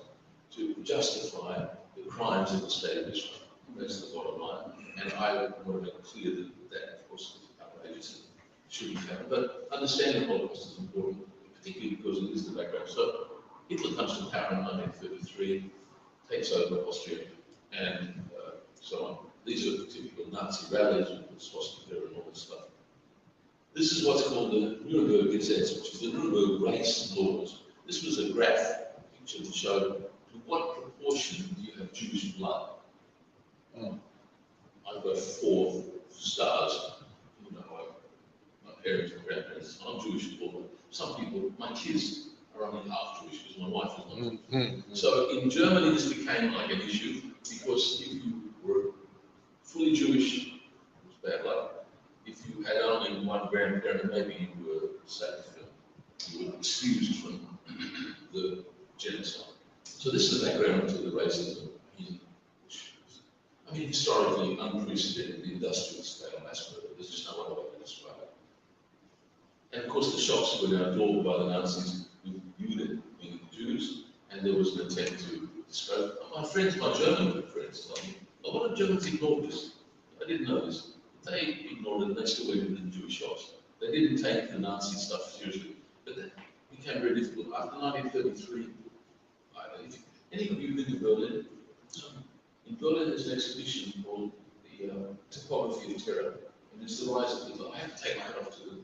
to justify the crimes of the state of Israel. That's the bottom line. And I want to make clear that of course, is outrageous and shouldn't happen. But understanding the Holocaust is important, particularly because it is the background. So Hitler comes to power in 1933, takes over Austria, and so on. These are typical Nazi rallies with the swastika and all this stuff. This is what's called the Nuremberg Gesetz, which is the Nuremberg race laws. This was a graph picture to show to what proportion do you have Jewish blood. I've got 4 stars. You know, my parents and grandparents. I'm Jewish, but some people, my kids are only half Jewish because my wife is not Jewish. So in Germany, this became like an issue because if you were fully Jewish, it was bad luck. If you had only one grandparent, maybe you were safe and you were excused from the genocide. So this is the background to the racism in, which is, I mean, historically unprecedented industrial scale mass murder. There's just no other way to describe it. And of course, the shops were absorbed by the Nazis who viewed it being the Jews, and there was an attempt to discourage. My friends, my German friends, tell me, a lot of Germans ignored this. I didn't know this. They ignored it and they still went into the Jewish shops. They didn't take the Nazi stuff seriously. But that became very difficult. After 1933, if any of you have been to Berlin, in Berlin there's an exhibition called the Topography of Terror. And it's the rise of the, I have to take my hat off to the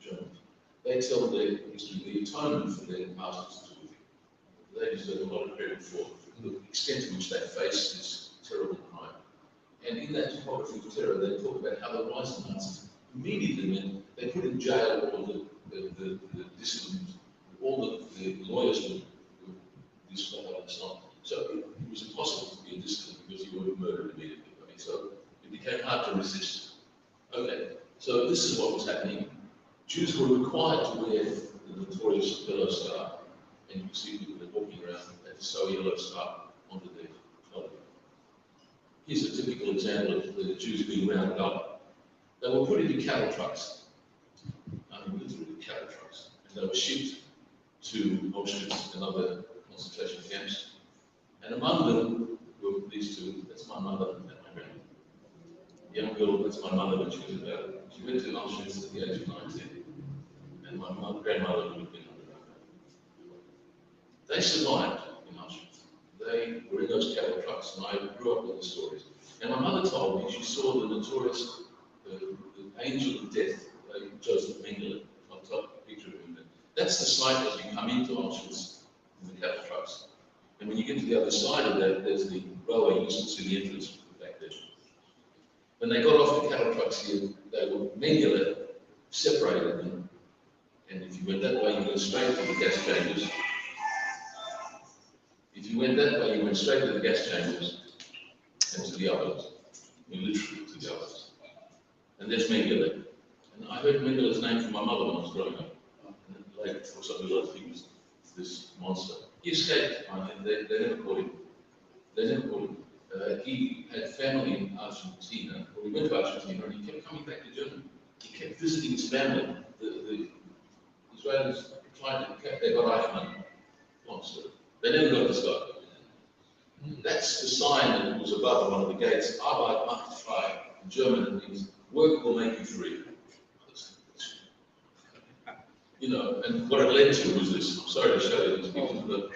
Germans. They tell their history, the atonement for their past history. They deserve a lot of credit for the extent to which they face this terrible crime. And in that Topography of Terror, they talk about how the rise of Nazis immediately meant they put in jail all the dissidents, all the lawyers were disqualified and so on. So it was impossible to be a dissident because you were murdered immediately. I mean, so it became hard to resist. Okay, so this is what was happening. Jews were required to wear the notorious yellow star, and you can see people walking around with that so yellow star onto their clothing. Here's a typical example of the Jews being rounded up. They were put into cattle trucks, literally cattle trucks, and they were shipped to Auschwitz and other concentration camps. And among them were these two. That's my mother and my grandmother. The young girl, that's my mother when she was about it. She went to Auschwitz at the age of 19, and my grandmother would have been under. They survived in Auschwitz. they were in those cattle trucks, and I grew up with the stories. And my mother told me she saw the notorious the angel of death, Joseph Mengele, on top, picture of him. That's the site as you come into Auschwitz in the cattle trucks. And when you get to the other side of that, there's the railway. You can see the entrance back there. When they got off the cattle trucks here, they were Mengele separated them. And if you went that way, you went straight to the gas chambers. If you went that way, you went straight to the gas chambers and to the ovens. Literally to the ovens. And there's Mengele. And I heard Mengele's name from my mother when I was growing up. And later, of course, I realized he was this monster. He escaped, and they never caught him. They never caught him. He had family in Argentina, or he went to Argentina, and he kept coming back to Germany. He kept visiting his family. The Israelis tried to, they got Eichmann, monster. They never got this guy. That's the sign that was above one of the gates. Arbeit macht frei. In German, it means work will make you free. You know, and what it led to was this. I'm sorry to show you these pictures, but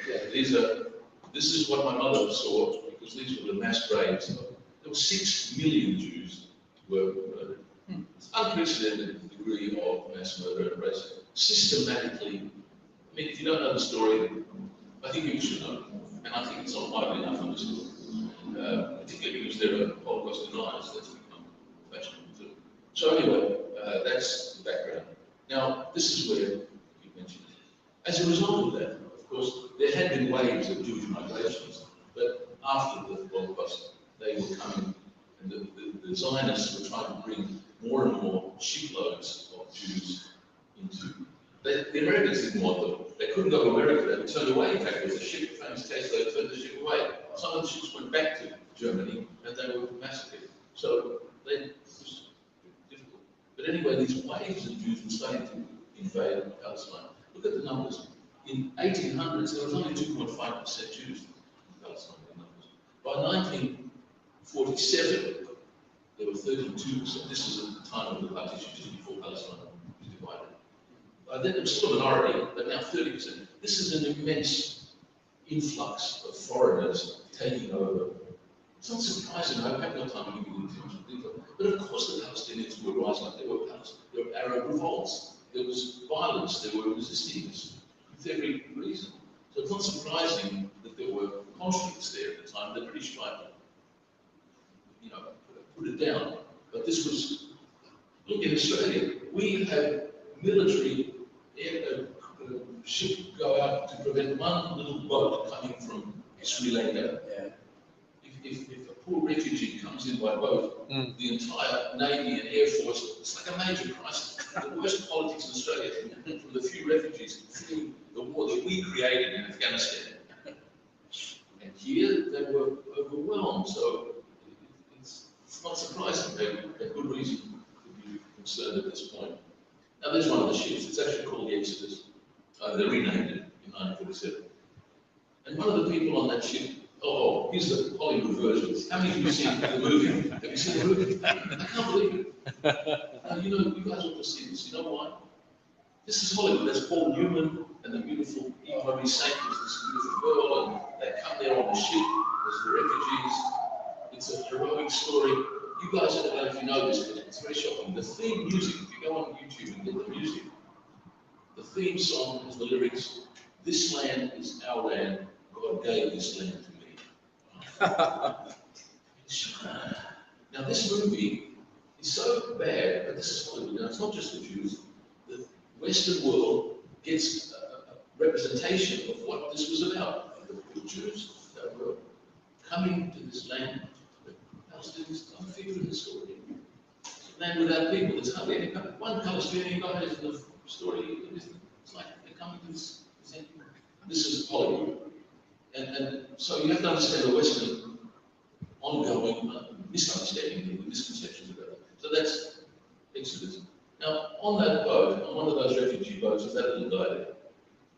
this is what my mother saw, because these were the mass graves. There were 6 million Jews were murdered. It's unprecedented degree of mass murder and racism. Systematically, I mean, if you don't know the story, I think you should know. And I think it's not widely enough understood. Particularly because there are Holocaust deniers, that's become fashionable too. So anyway, that's the background. Now, this is where you mentioned it. As a result of that, of course, there had been waves of Jewish migrations, but after the Holocaust, they were coming, and the Zionists were trying to bring more and more shiploads of Jews into. The Americans didn't want them. They couldn't go to America. They were turned away. In fact, there was a ship, famous case, they turned the ship away. Some of the ships went back to Germany, and they were massacred. So it was difficult. But anyway, these waves of Jews were starting to invade Palestine. Look at the numbers. In 1800s, there was only 2.5% Jews in Palestine. By 1947, there were 32%. This was at the time of the partition, just before Palestine was divided. Then there was still a minority, but now 30%. This is an immense influx of foreigners taking over. It's not surprising. I have no time to give you too much detail. But of course, the Palestinians were rising up. There were Arab revolts. There was violence. There were resistings with every reason. So it's not surprising that there were conflicts there at the time. The British tried to, you know, put it down. But this was, look, in Australia, we have military ship go out to prevent one little boat coming from Sri Lanka.
Yeah.
If a poor refugee comes in by boat, the entire Navy and Air Force, it's like a major crisis. The worst politics in Australia from the few refugees fleeing the war that we created in Afghanistan. And here they were overwhelmed, so it's not surprising. They had good reason to be concerned at this point. Now there's one of the ships. It's actually called the Exodus. They renamed it in 1947. And one of the people on that ship, here's the Hollywood version. How many of you have seen the movie? Have you seen the movie? I can't believe it. Now, you guys ought to see this. You know why? This is Hollywood. There's Paul Newman and the beautiful Eva Marie Saint, this beautiful girl, and they come there on the ship. There's the refugees. It's a heroic story. You guys, I don't know if you know this, but it's very shocking. The theme music, if you go on YouTube and get the music, the theme song is the lyrics, "This land is our land, God gave this land to me." Now this movie is so bad, but this is Hollywood. Now it's not just the Jews. The Western world gets a representation of what this was about. The Jews that were coming to this land, the Palestinians are figured in the story. It's a land without people. There's hardly any one Palestinian guy in the story. It's like they're coming to this. This is Hollywood. And so you have to understand the Western ongoing misunderstanding, the misconceptions about it. So that's Exodus. Now, on that boat, on one of those refugee boats, is that little guy there.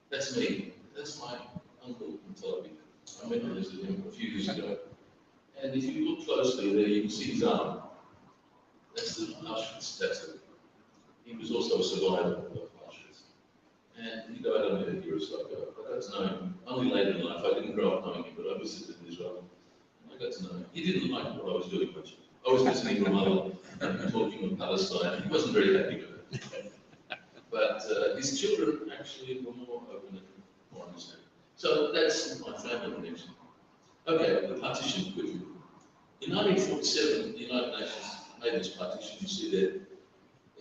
That's me. That's my uncle in Tel Aviv. I met him a few years ago. And if you look closely there, you can see his arm. That's the Auschwitz tattoo. He was also a survivor of Auschwitz. And he died only a year or so ago. I got to know him only later in life. I didn't grow up knowing him, but I visited Israel. And I got to know him. He didn't like what I was doing much. I was visiting Ramallah and talking with Palestine. He wasn't very happy with it. But his children actually were more open and more understanding. So that's my family connection. Okay, the partition quickly. In 1947, the United Nations made this partition, you see there.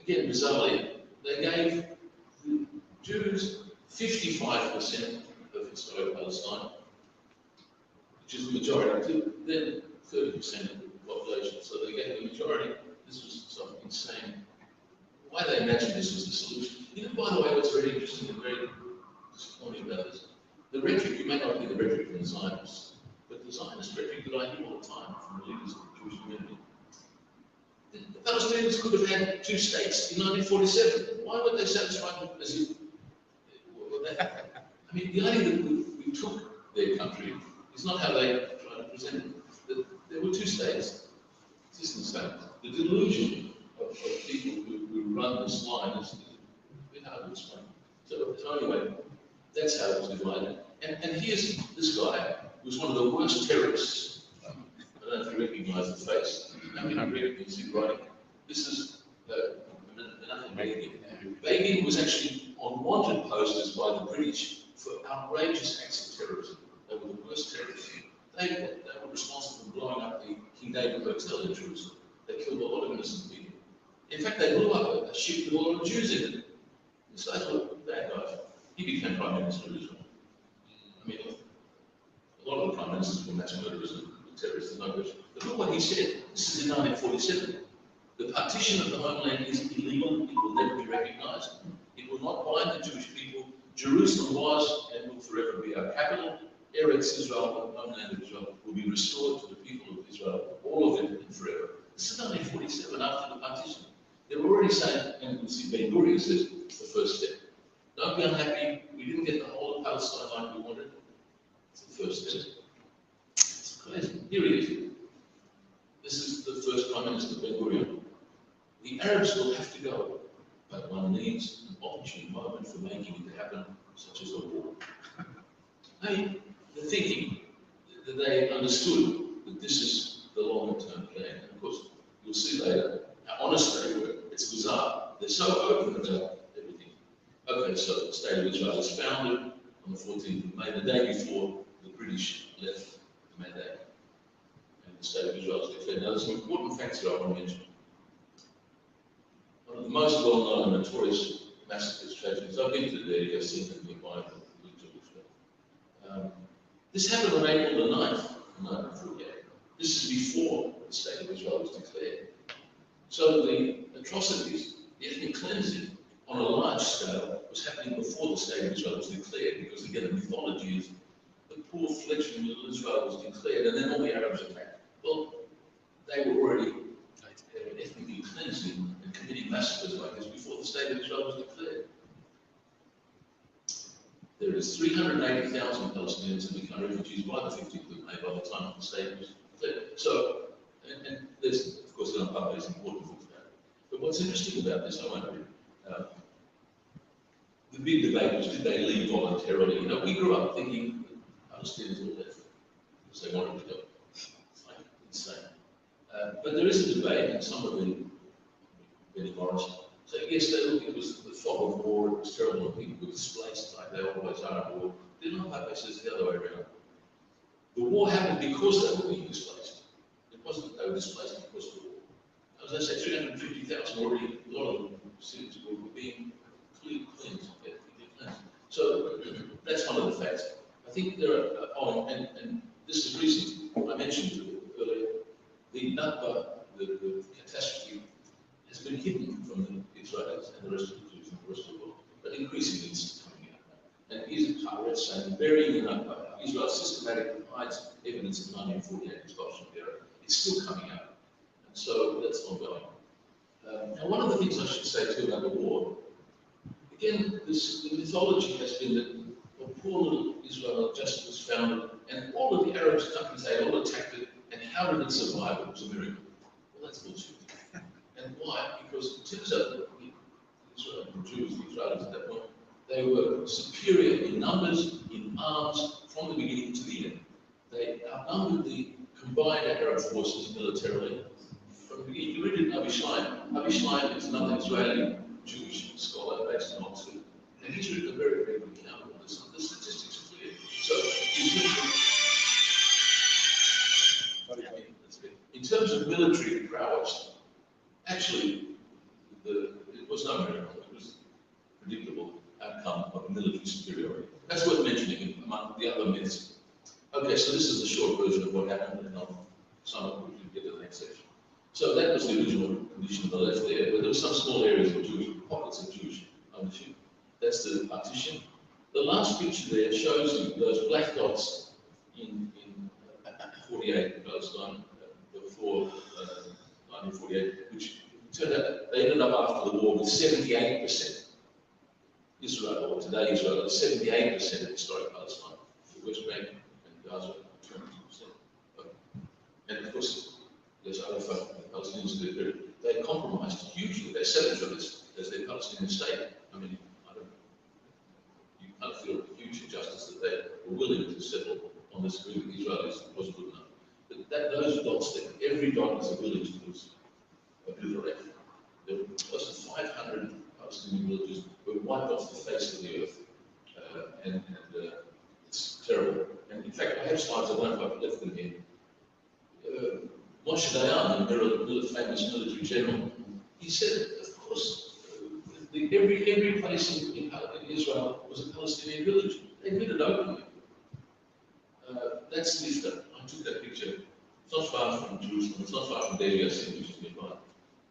Again, bizarrely, they gave the Jews 55% of historic Palestine, which is the majority, then 30% of the population. So they gave the majority. This was something insane. Why they imagined this was the solution. You know, by the way, what's very interesting and very disappointing about this, the rhetoric, you may not hear the rhetoric from the Zionists, but the Zionist rhetoric that I hear all the time from the leaders of the Jewish community. The Palestinians could have had 2 states in 1947. Why were they satisfied as if? I mean, the idea that we took their country is not how they try to present it. There were 2 states, existing states. The delusion of people who run this line is a bit hard to explain. So anyway, that's how it was divided. And here's this guy who was one of the worst terrorists. I don't know if you recognize the face. How many of you see writing? This is another Begin. Begin was actually on wanted posters by the British for outrageous acts of terrorism. They were the worst terrorists. They were responsible for blowing up the King David Hotel in Jerusalem. They killed a lot of innocent people. In fact, they blew up a ship with a lot of Jews in it. This guy's a bad guy. He became Prime Minister of Israel. I mean, a lot of the Prime Ministers were mass murderers and terrorists, no question. But look what he said. This is in 1947. The partition of the homeland is illegal. It will never be recognized. It will not bind the Jewish people. Jerusalem was and will forever be our capital. Eretz Israel, the homeland of Israel, will be restored to the people of Israel, all of it and forever. This is 1947, after the partition. They were already saying, and you see Ben Gurion says, it's the first step. Don't be unhappy. We didn't get the whole of Palestine like we wanted. It's the first step. It's crazy. Here it is. This is the first Prime Minister, Ben Gurion. The Arabs will have to go, but one needs an opportune moment for making it happen, such as a war. I mean, the thinking that they understood that this is the long-term plan. And of course, you'll see later how honest they were. It's bizarre. They're so open about everything. Okay, so the State of Israel was founded on the 14th of May, the day before the British left the mandate. And the State of Israel was declared. Now, there's some important facts that I want to mention. One of the most well-known and notorious massacres, tragedies, I've been to the area, seen them nearby. This happened on April the 9th, 1948. This is before the State of Israel was declared. So the atrocities, the ethnic cleansing on a large scale was happening before the State of Israel was declared, because again, the mythology is the poor fledgling little Israel was declared and then all the Arabs attacked. Well, they were already ethnically cleansing and committing massacres like this before the State of Israel was declared. There is 380,000 Palestinians who become refugees by the 15th of May by the time the state was declared. So, and there's, of course, the Aparteid is important for that. But what's interesting about this, I wonder, the big debate was, did they leave voluntarily? You know, we grew up thinking Palestinians all left because they wanted to go. It's like insane. But there is a debate, and some of them, Benny Morris, so yes, it was the fog of war, it was terrible, and people were displaced like they always are in war. The Aparteid says the other way around. The war happened because they were being displaced. It wasn't that they were displaced because of the war. As I say, 350,000 already, a lot of them cities were being cleansed, ethnically cleansed. So that's one of the facts. I think there are, and this is recent, I mentioned earlier, the Nakba, the catastrophe, has been hidden from the Israelis and the rest of the Jews and the rest of the world, but increasingly it's coming out now. And here's a Aparteid saying, burying the Nakba. Israel systematically hides evidence of 1948 expulsion of Gerak. It's still coming out. And so that's ongoing. Now, one of the things I should say too about the war, again, the mythology has been that a poor little Israel just was founded, and all of the Arab countries, they all attacked it, and how did it survive? It was a miracle. Well, that's bullshit. And why? Because it turns out that the Jews, the Israelis at that point, They were superior in numbers, in arms, from the beginning to the end. They outnumbered the combined Arab forces militarily from the beginning. You read it in Avi Schlein is another Israeli Jewish scholar based in Oxford, and he's written a very, very good account of this. The statistics are clear. So, in terms of military prowess, actually, it was no miracle. It was a predictable outcome of military superiority. That's worth mentioning among the other myths. Okay, so this is the short version of what happened, and I'll sum up quickly and get to the next section. So that was the original condition on the left there, but there were some small areas of Jewish, pockets of Jewish ownership. That's the partition. The last picture there shows you those black dots in 48 Palestine, before 1948, which turned out they ended up after the war with 78%. Israel, or today Israel, is 78% of historic Palestine. The West Bank and Gaza, 22%. And of course, there's other folk, the Palestinians, they compromised hugely. They settled for this as their Palestinian state. I mean, you kind of feel a huge injustice that they were willing to settle on this agreement with the Israelis. It wasn't good enough. But those dots there, every dot is a village that was obliterated. There were close to 500 Palestinian villages were wiped off the face of the earth. And it's terrible. And in fact, I have slides, I don't know if I've left them here. Moshe Dayan, the famous military general, he said, of course, every place in Israel was a Palestinian village. They admitted it openly. That's Lifta. I took that picture. It's not far from Jerusalem. It's not far from Jaya, which is nearby.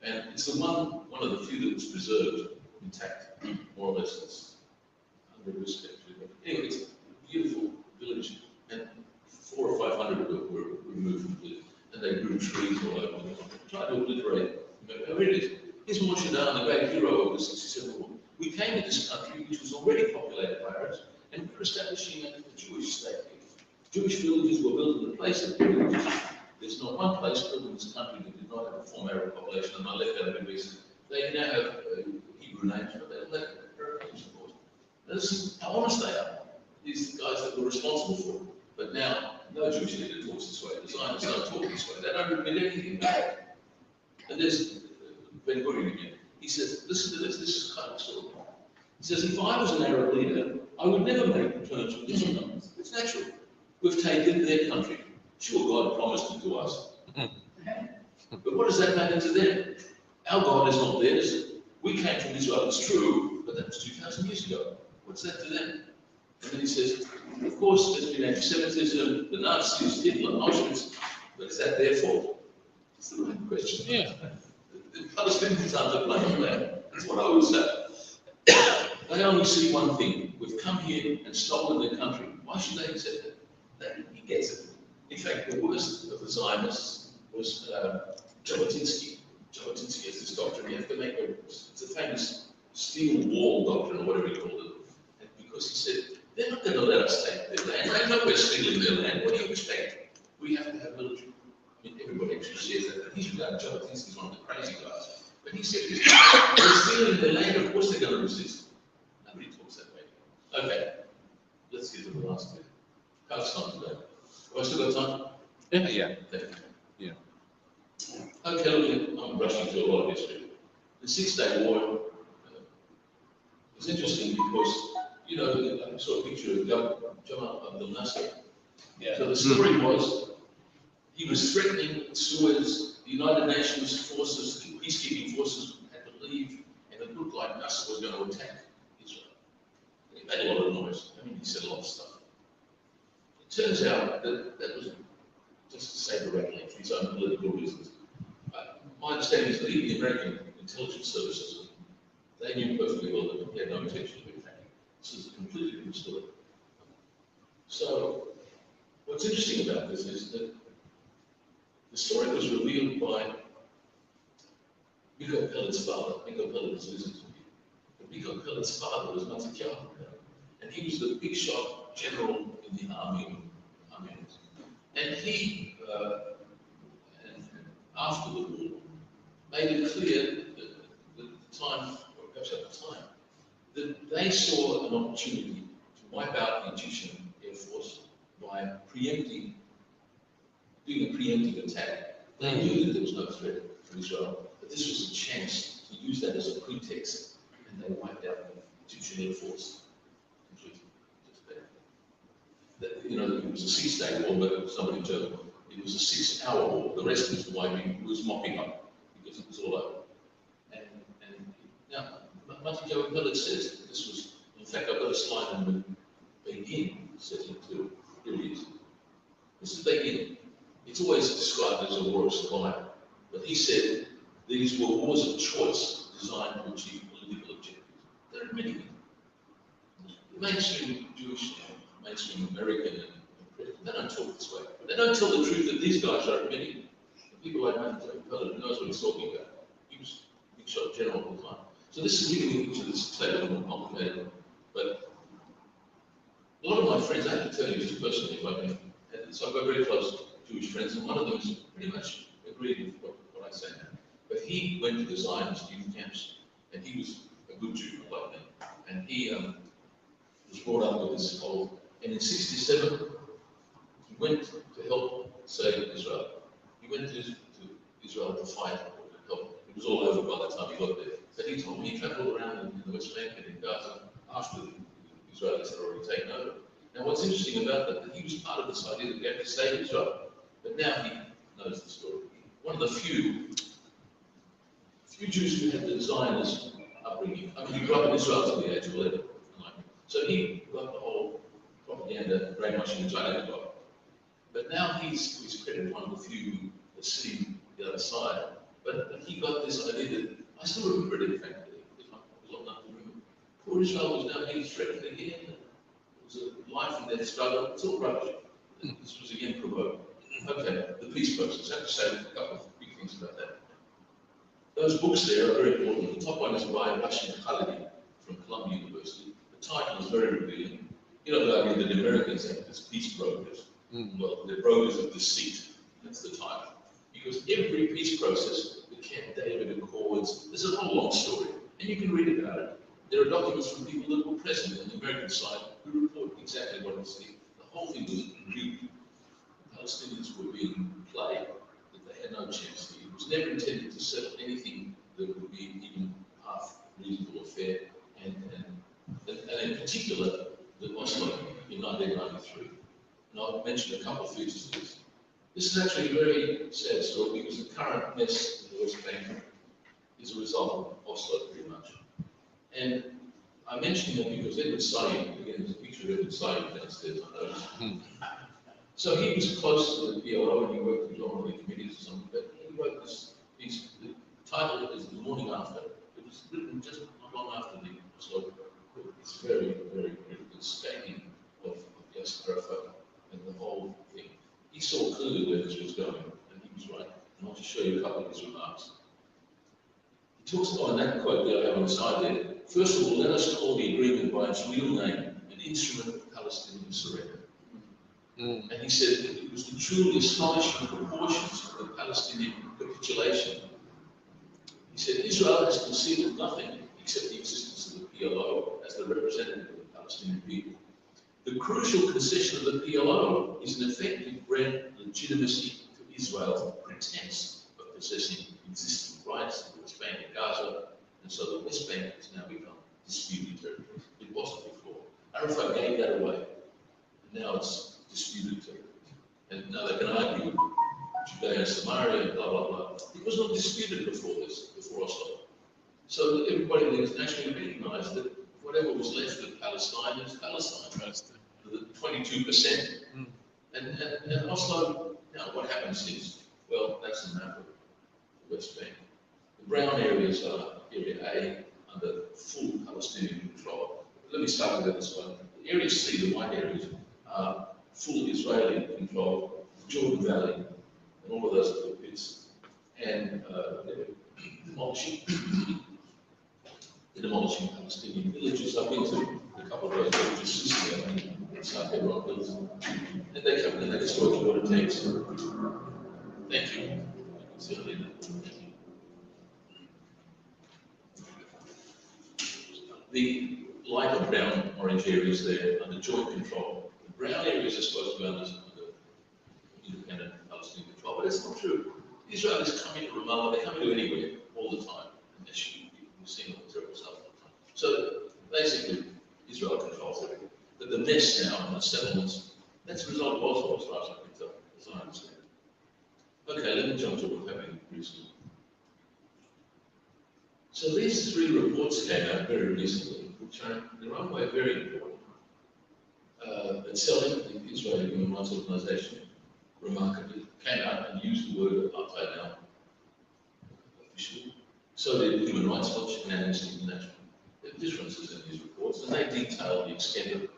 And it's the one of the few that was preserved intact, more or less. It's under respect. Anyway, it's a beautiful village, and 400 or 500 were removed from the village, and they grew trees all over the country, trying to obliterate. Here it is. Here's Moshe Dayan, the great hero of the 67 war. We came to this country, which was already populated by Arabs, and we were establishing a Jewish state. Jewish villages were built in the place of villages. There's not one place built in this country that did not have a former Arab population. On my left hand of the reason, they now have Hebrew names, but they don't have Arab names, of course. This is how honest they are. These are the guys that were responsible for it. But now, no Jewish leader talks this way. The Zionists don't talk this way. They don't admit anything bad. And there's Ben Gurion again. He says, listen to this. This is kind of story. He says, if I was an Arab leader, I would never make terms with Israel. It's natural. We've taken their country. Sure, God promised it to us. But what does that matter to them? Our God is not theirs. We came from Israel, it's true, but that was 2,000 years ago. What's that to them? And then he says, of course, there's been anti-Semitism, the Nazis, Hitler, Auschwitz, but is that their fault? It's the right question. Yeah. The Palestinians aren't to blame for that. That's what I would say. They only see one thing. We've come here and stolen their country. Why should they accept it? He gets it. In fact, the worst of the Zionists was Jabotinsky. Jabotinsky has this doctrine. You have to make it's a famous steel wall doctrine, or whatever he called it. And because he said, they're not going to let us take their land. They know we're stealing their land. What do you expect? We have to have military. I mean, everybody actually says that. He's regarded Jabotinsky as one of the crazy guys. But he said, they're stealing their land. Of course they're going to resist. Nobody talks that way. Okay, let's get to the last bit. How's time today? Have I still got time?
Yeah.
Yeah. Okay, look, I'm rushing through a lot of history. The 6-Day War is interesting because, you know, I saw a picture of Jamal Abdel Nasser. Yeah. So the story was, he was threatening Suez, the United Nations forces, the peacekeeping forces had to leave, and it looked like Nasser was going to attack Israel. He made a lot of noise. I mean, he said a lot of stuff. It turns out that that was just to say directly for his own political reasons. My understanding is that even the American intelligence services, they knew perfectly well that they had no intention of attacking. This is a completely different story. So, what's interesting about this is that the story was revealed by Miko Pellet's father. Miko Pellet was listening to me. But Miko Pellet's father was Matzityahu, and he was the big shot general in the army. And he, after the war, made it clear that at the time, or perhaps at the time, that they saw an opportunity to wipe out the Egyptian Air Force by doing a preemptive attack. They knew that there was no threat to Israel, but this was a chance to use that as a pretext, and they wiped out the Egyptian Air Force completely. It was a 6-day war, but somebody told me it was a 6-hour war. The rest was mopping up because it was all over. And now, Martin Joe Millett says that this was, in fact, I've got a slide on the Begin setting too. Here it is. This is Begin. It's always described as a war of survival, but he said these were wars of choice designed to achieve political objectives. There are many. The mainstream Jewish, mainstream American, they don't talk this way. They don't tell the truth that these guys are admitting. People like Matthew Pellet, who knows what he's talking about. He was a big shot general all the time. So this is giving you this table more complicated. But a lot of my friends, I have to tell you just personally, if I can, so I've got very close Jewish friends, and one of them is pretty much agreed with what I say now. But he went to the Zionist youth camps, and he was a good Jew like me. And he was brought up with this whole, and in '67, he went to help save Israel. He went to Israel to fight or to help. It was all over by the time he got there. But he told me he traveled around in the West Bank and in Gaza after the Israelis had already taken over. Now, what's interesting about that he was part of this idea that we have to save Israel. But now he knows the story. One of the few Jews who had the Zionist upbringing. I mean, he grew up in Israel till the age of 11. So he got the whole propaganda very much in the Jaya. But now he's credited one of the few that see the other side. But he got this idea that, I still remember it in fact, because I was old enough to remember. Poor Israel was now being threatened again. It was a life and death struggle. It's all rubbish. This was again provoked. Okay, the peace process. I have to say a couple of big things about that. Those books there are very important. The top one is by Rashid Khalidi from Columbia University. The title is very revealing. You know the idea that the Americans have this peace brokers. Well, they're brokers of deceit. That's the title. Because every peace process, the Camp David Accords, there's a whole long story, and you can read about it. There are documents from people that were present on the American side who report exactly what was said. The whole thing was rigged. Palestinians were being played, that they had no chance. It was never intended to settle anything that would be even half reasonable or fair, and in particular, the Oslo in 1993. And I'll mention a couple of features of this. This is actually a very sad story because the current mess in the West Bank is a result of Oslo, pretty much. And I mention that because Edward Said, again, there's a picture of Edward Said downstairs, I noticed. So he was close to the PLO and he worked with all the committees or something, but he wrote this piece. The title is The Morning After. It was written just not long after the Oslo. It's very, very critical, scathing of Yasser Arafat and the whole thing. He saw clearly where this was going, and he was right. And I'll just show you a couple of his remarks. He talks about, and that quote that I have on the side there, first of all, let us call the agreement by its real name, an instrument of Palestinian surrender. And he said that it was the truly astonishing proportions of the Palestinian capitulation. He said Israel has conceded nothing except the existence of the PLO as the representative of the Palestinian people. The crucial concession of the PLO is an effective grant legitimacy to Israel's pretense of possessing existing rights in the West Bank and Gaza, and so the West Bank has now become disputed territory. It wasn't before. Arafat gave that away, and now it's disputed territory. And now they can argue Judea and Samaria and blah, blah, blah. It was not disputed before Oslo. So everybody internationally recognized that whatever was left of Palestine is Palestine. The 22%. And Oslo, now what happened since? Well, that's the map of the West Bank. The brown areas are Area A under full Palestinian control. Let me start with this one. The Area C, the white areas, are full Israeli control, the Jordan Valley, and all of those little bits. And they're demolishing Palestinian villages. I've been to a couple of those villages in South Hebron Hills, and they come and they destroy the water tanks. Thank you. light or brown orange areas there under joint control. The brown areas are supposed to be under independent Palestinian control, but it's not true. Israelis come into Ramallah, they come into anywhere all the time, and they shoot people. We've seen all the terrible stuff all the time. So basically, Israel controls everything. But the mess now and the settlements, that's a result of Oslo, as far as I can tell, as I understand. Okay, let me jump to what happened recently. So these 3 reports came out very recently, which are in their own way very important. Selling, the Israeli Human Rights Organization, remarkably came out and used the word apartheid now officially. So did Human Rights Watch and Amnesty International. There are differences in these reports, and they detail the extent of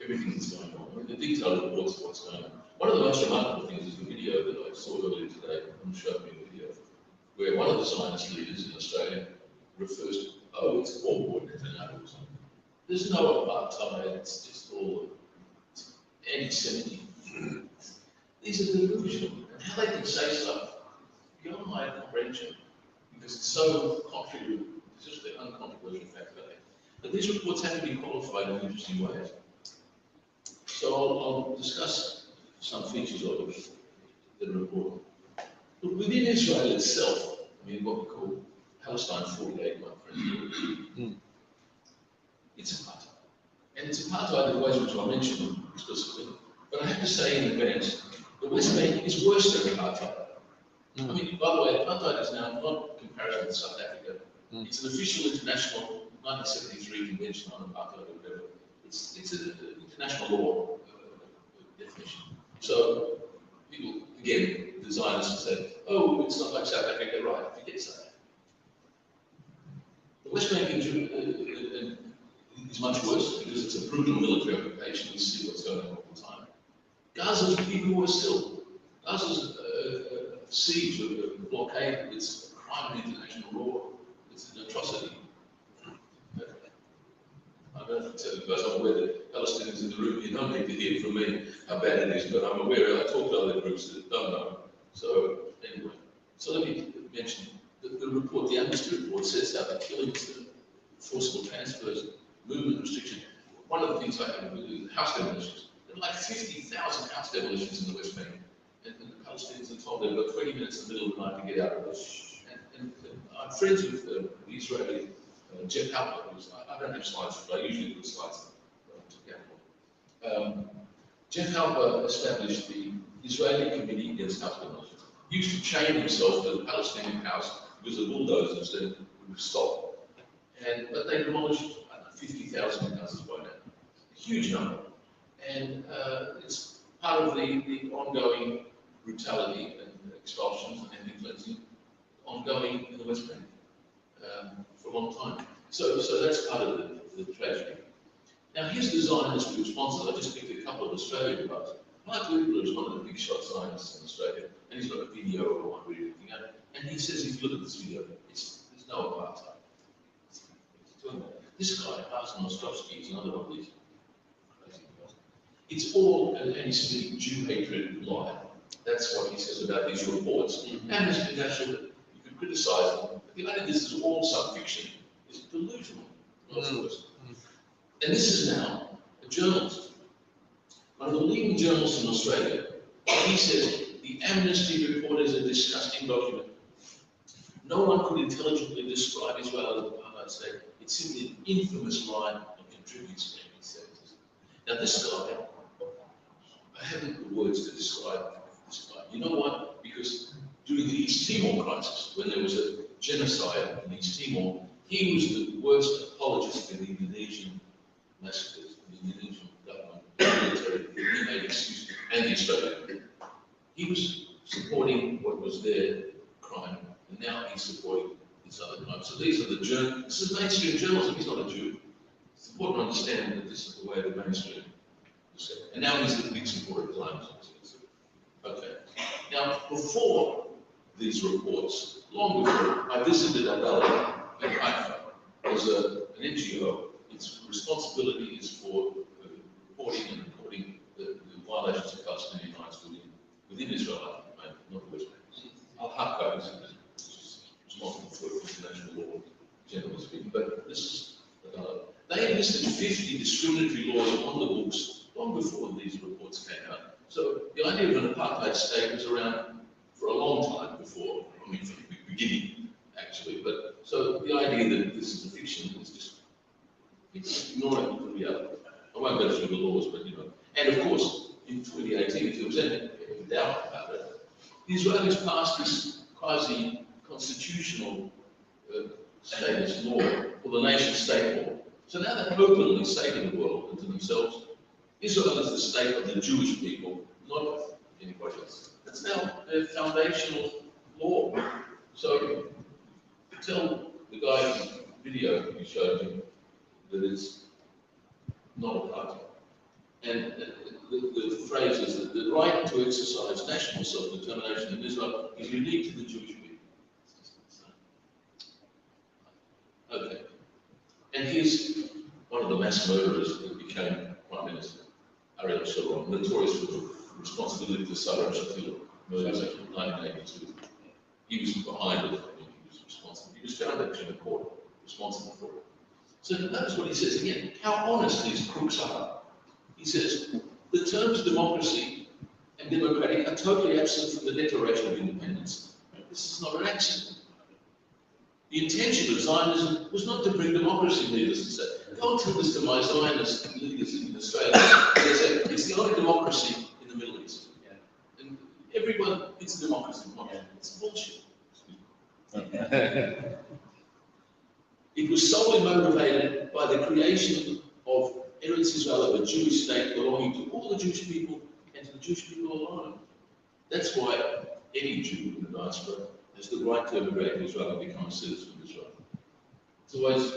everything that's going on. I mean, the detailed reports of what's going on. One of the most remarkable things is the video that I saw earlier today, and showed me a video, where one of the Zionist leaders in Australia refers to, oh, it's all Netanyahu or something. There's no apartheid, it's just all anti-Semitic. These are delusional. And how they can say stuff beyond my comprehension, because it's so contrary to just the uncontroversial fact that but these reports have to be qualified in interesting ways. So I'll discuss some features of it that are important. But within Israel itself, I mean, what we call Palestine 48, my friend, it's apartheid. And it's apartheid in ways which I'll mention explicitly. But I have to say in advance, the West Bank is worse than apartheid. I mean, by the way, apartheid is now not comparable with South Africa. It's an official international 1973 convention on apartheid or whatever. It's an international law definition. So people, again, the Zionists say, oh, it's not like South Africa, right? Forget South Africa. The West Bank is much worse because it's a brutal military occupation. We see what's going on all the time. Gaza's even worse still. Gaza's siege or blockade, it's a crime of international law. It's an atrocity. I don't have to tell you guys, I'm aware that Palestinians in the room, you don't need to hear from me how bad it is, but I'm aware, I talk to other groups that don't know. So, anyway, so let me mention the report, the Amnesty report sets out the killings, the forcible transfers, movement restriction. One of the things I have with the house demolitions, there are like 50,000 house demolitions in the West Bank. And the Palestinians are told they've got 20 minutes in the middle of the night to get out of it. And I'm friends with the Israeli Jeff Halper, who's, I don't have slides, but I usually put slides together. Jeff Halper established the Israeli Committee Against House Demolition. He used to chain himself to the Palestinian house because the bulldozers then would stop. But they demolished 50,000 houses by now. A huge number. And it's part of the ongoing brutality and expulsions and ethnic cleansing ongoing in the West Bank for a long time. So that's part of the tragedy. Now here's the Zionist responses. I just picked a couple of Australian ones. Mark Whitler is one of the big shot Zionists in Australia, and he's got a video of what we're looking at. And he says, if you look at this video, there's no apartheid. This guy, Arsen Ostrovsky, is another one of these crazy guys. It's all an anti-Semitic Jew hatred lie. That's what he says about these reports. Amnesty International, you can criticize them, but the idea this is all some fiction is delusional, not worse. And this is now a journalist, one of the leading journalists in Australia. He says the Amnesty report is a disgusting document. No one could intelligently describe Israel as an apartheid state. It's simply an infamous lie and contributes to anti-Semitism. Now this guy, I haven't the words to describe this guy. You know what? Because during the East Timor crisis, when there was a genocide in East Timor, he was the worst apologist for the Indonesian massacres, the Indonesian government, military. He made excuses, and the Australian. He was supporting what was their crime, and now he's supporting this other crime. So these are the journalists. This is mainstream journalism. He's not a Jew. It's important to understand that this is the way the mainstream is set. And now he's the big supporter of Zionism. Okay. Now, before these reports, long before, I visited Adala in Haifa as an NGO. Its responsibility is for reporting and reporting the violations of Palestinian rights within Israel, not the West Bank. Al-Haqqa is responsible for international law, generally speaking, but this is, they they listed 50 discriminatory laws on the books long before these reports came out. So the idea of an apartheid state was around for a long time before, I mean, from the beginning, actually. But so the idea that this is a fiction is just ignoring the reality. I won't go through the laws, but you know. And of course, in 2018, if there was any doubt about it, the Israelis passed this quasi-constitutional status law, or the nation-state law. So now they openly say to the world and to themselves, Israel is the state of the Jewish people, not anybody else. That's now their foundational law. So tell the guy in the video you showed me that it's not a party. And the phrase is that the right to exercise national self-determination in Israel is unique to the Jewish people. Okay. And here's one of the mass murderers that became Prime Minister, Ariel Sharon, notorious for the responsibility for Sarah Shatila murders in 1982. He was behind it. I mean, he was responsible. He was found actually in court responsible for it. So notice what he says again, how honest these crooks are. He says, the terms democracy and democratic are totally absent from the Declaration of Independence. This is not an accident. The intention of Zionism was not to bring democracy, needless to say. Go and tell this to my Zionist leaders in Australia. They say, it's the only democracy in the Middle East. Yeah. And everyone, it's a democracy. It's bullshit. It was solely motivated by the creation of Eretz Israel, of a Jewish state belonging to all the Jewish people and to the Jewish people alone. That's why any Jew in the diaspora has the right to immigrate to Israel and become a citizen of Israel. It's always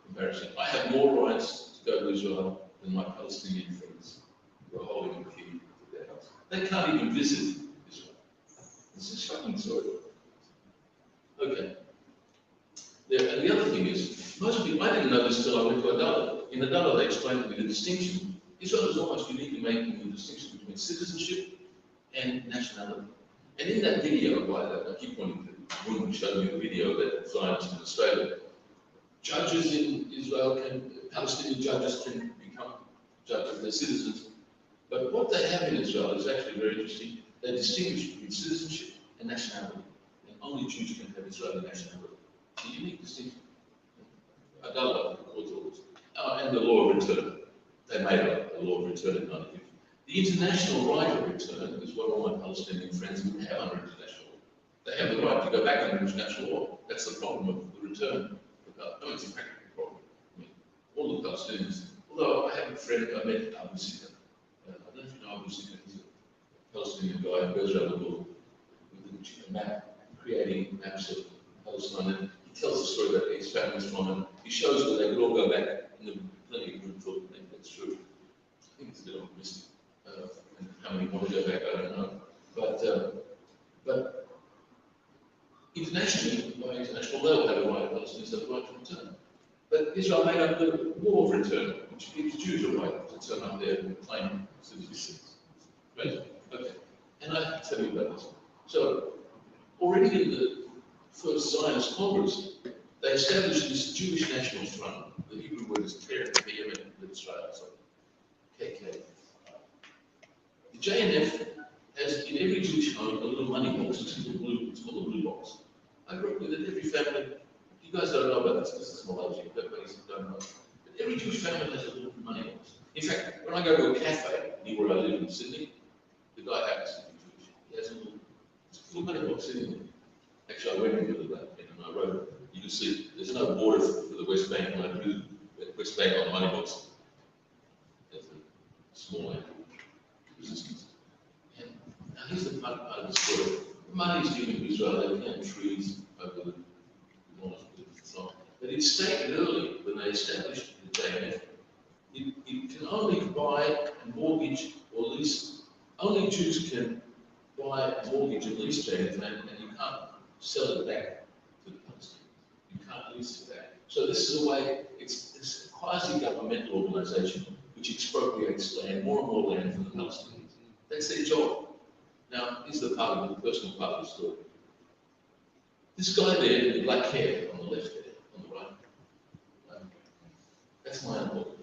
embarrassing. I have more rights to go to Israel than my Palestinian friends who are holding a key to their house. They can't even visit Israel. It's a shocking story. Okay. And the other thing is, most people, I didn't know this until I went to Adala. In Adala, they explained to me the distinction. Israel is almost unique in making the distinction between citizenship and nationality. And in that video, I keep pointing to the room showed me the video that Zionists in Australia, judges in Israel Palestinian judges can become judges, they're citizens. But what they have in Israel is actually very interesting. They distinguish between citizenship and nationality. And only Jews can have Israeli nationality. It's a unique distinction. Adala records all this. And the law of return. They made up the law of return in 1950. The international right of return is what all my Palestinian friends would have under international law. They have the right to go back under international law. That's the problem of the return. No, it's a practical problem. I mean, all the Palestinians, although I have a friend I met, Abu Sika. I don't know if you know Abu Sika, he's a Palestinian guy who goes around the world with a map, creating maps of Palestine. And he tells the story that his family's from, and he shows where they could all go back. And there's plenty of room for it. That's true. I think it's a bit optimistic. And how many want to go back, I don't know. But internationally, by international law, they have a right, Palestinians have a right to return. But Israel made up the law of return, which gives Jews a right to turn up there and claim citizenship. Right? Okay. And I have to tell you about this. So, already in the first Zionist Congress, they established this Jewish National Front. The Hebrew word is Keren Israel, so KK. The JNF has in every Jewish home a little money box. It's called a blue box. I grew up with it. Every family. You guys don't know about this because it's Malaysia. Everybody don't know. But every Jewish family has a little money box. In fact, when I go to a cafe near where I live in Sydney, the guy happens to be Jewish. He has a little money box sitting there. Actually, I went into that and I wrote it. You can see there's no border for the West Bank, and I drew the West Bank on the money box. That's a small line. Resistance. And now here's the part of the story. The money is given to Israel, they plant trees over the north and so on. But it's stated early when they established the JNF, it can only buy a mortgage or lease, only Jews can buy a mortgage and lease JNF land, and you can't sell it back to the Palestinians. You can't lease it back. So this is a way, it's a quasi-governmental organization which expropriates land, more and more land from the Palestinians. That's their job. Now, here's the part of the personal part of the story. This guy there with black hair on the left there, on the right, That's my uncle.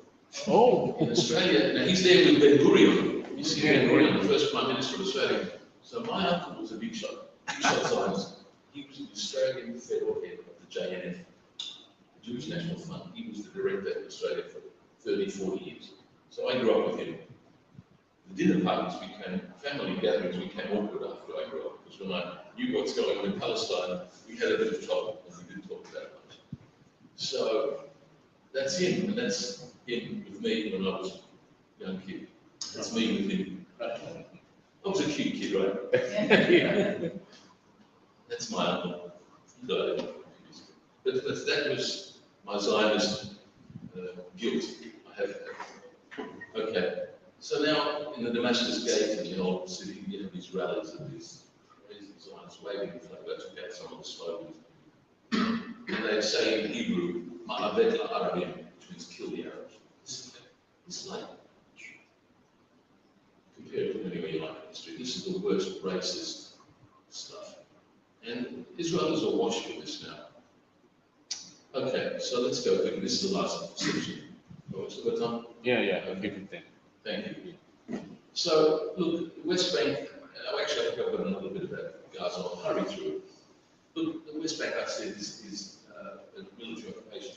Oh.
In Australia, now he's there with Ben Gurion. You see Ben Gurion, the first Prime Minister of Australia. So my uncle was a big shot Zionist. He was the Australian federal head of the JNF, the Jewish National Fund. He was the director in Australia for 30, 40 years. So I grew up with him. The dinner parties became, family gatherings became awkward after I grew up, because when I knew what's going on in Palestine, we had a bit of trouble, and we didn't talk that much. So that's him, and that's him with me when I was a young kid. That's me with him. I was a cute kid, right? That's my uncle. But that was my Zionist guilt. I have. Okay. So now in the Damascus Gate in the old city, you have these rallies of these crazy Zionists waving the flag. I took out some of the slogans. And they say in Hebrew, Ma'avet la'Arabim, which means kill the Arabs. It's like, compared to anywhere you like in history, this is the worst racist stuff. And Israel is awash with this now. Okay, so let's go quickly. This is the last section. Oh, it's got time?
Yeah,
Okay. Thank you. So, look, West Bank, actually, I think I've got another bit about Gaza. I'll hurry through it. Look, the West Bank, I said, is a military occupation.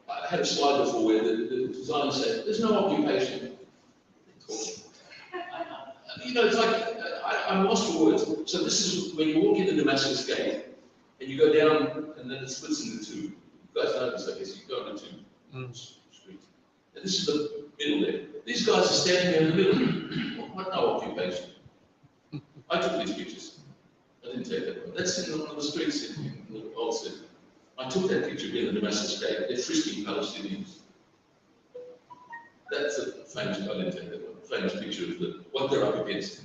I had a slide before where the designer said, there's no occupation. You know, it's like, I'm lost for words. So this is when you walk into Damascus Gate, and you go down, and then it splits into two. You guys know this, I guess. You go into two streets. And this is the middle there. These guys are standing there in the middle. What no occupation? I took these pictures. I didn't take that one. That's in on the streets in the old city. I took that picture in the Damascus Gate. They're frisking Palestinians. That's a famous, I didn't take that one, famous picture of what they're up against.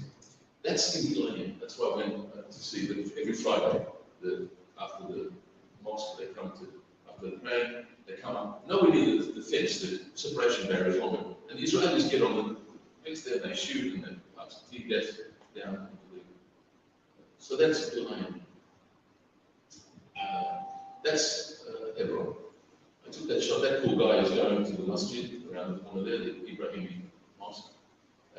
That's in Millennium. That's why I went to see them every Friday. After the mosque, they come to, after the prayer, they come up. Nowhere near the fence, the separation barrier is longer. And the Israelis get on the fence there, and they shoot, and then pass the gas down. So that's Millennium. That's Hebron. I took that shot. That poor guy is going to the masjid around the corner there, the Ibrahimi mosque.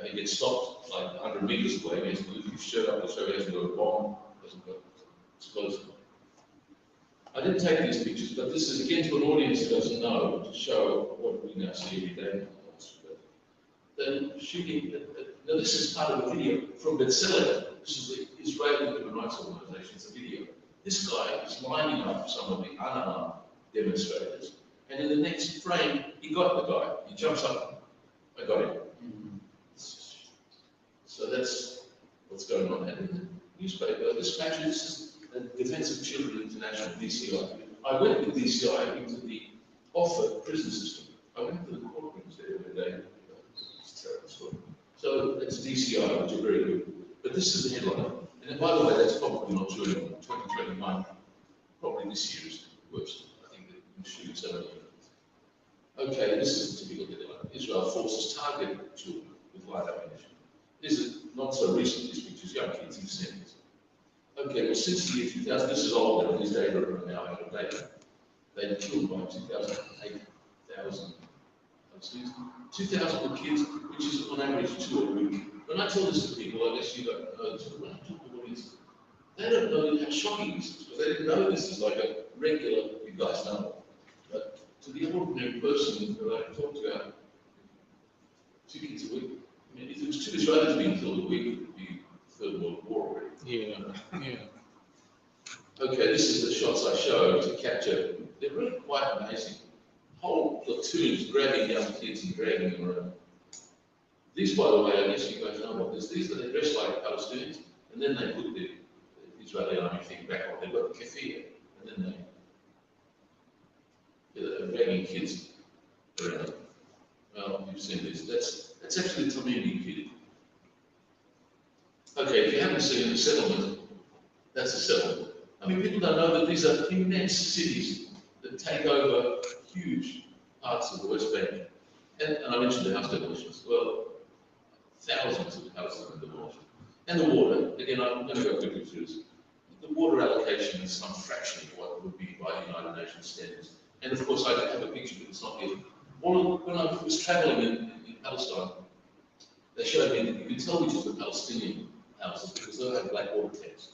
He gets stopped like 100 meters away. He has to lift his shirt up to show he hasn't got a bomb, hasn't got explosive. I didn't take these pictures, but this is again to an audience who doesn't know, to show what we now see every day. Then shooting. Now this is part of a video from Bertindak. This is the Israeli Human Rights Organization. It's a video. This guy is lining up some of the unarmed demonstrators, and in the next frame, he got the guy. He jumps up. I got him. So that's what's going on. And in the newspaper, this country, this is the Defense of Children International, DCI. I went with DCI into the offer prison system. I went to the courtrooms there every day. It's a terrible story. So that's DCI, which are very good. But this is the headline. And by the way, that's probably not true in 2021. Probably this year is worse. I think they've been shooting so many. Okay, this is a typical headline. Israel forces target children with light ammunition. This is not so recent, these pictures, young kids in centres. Okay, well, since the year 2000, this is older, these data are now out of date. They've killed by 2008,000 Palestinians. 2,000 kids, which is on average 2 a week. When I tell this to people, I guess you don't know this, but when I talk to audience, they don't know how shocking this is, because they didn't know this is like a regular, you guys know. But to the ordinary person that I talk to, 2 kids a week. I mean, if it was 2 Israelis being killed a week, it would be Third World War already.
Yeah.
Okay, this is the shots I showed to capture. They're really quite amazing. Whole platoons grabbing young kids and dragging them around. These, by the way, I guess you guys know about this. These are they dress like Palestinians, and then they put the Israeli army thing back on. They've got the keffiyeh, and then they're dragging kids around. Well, you've seen this. That's actually a Tamimi kid. Okay, if you haven't seen the settlement, that's a settlement. I mean, people don't know that these are immense cities that take over huge parts of the West Bank. And I mentioned the house demolitions. Well, thousands of houses have been demolished. And the water, again, I'm going to go quickly through this. The water allocation is some fraction of what would be by United Nations standards. And of course, I have a picture, but it's not here. When I was traveling in Palestine, they showed me that you could tell which was the Palestinian houses because they don't have black water tanks.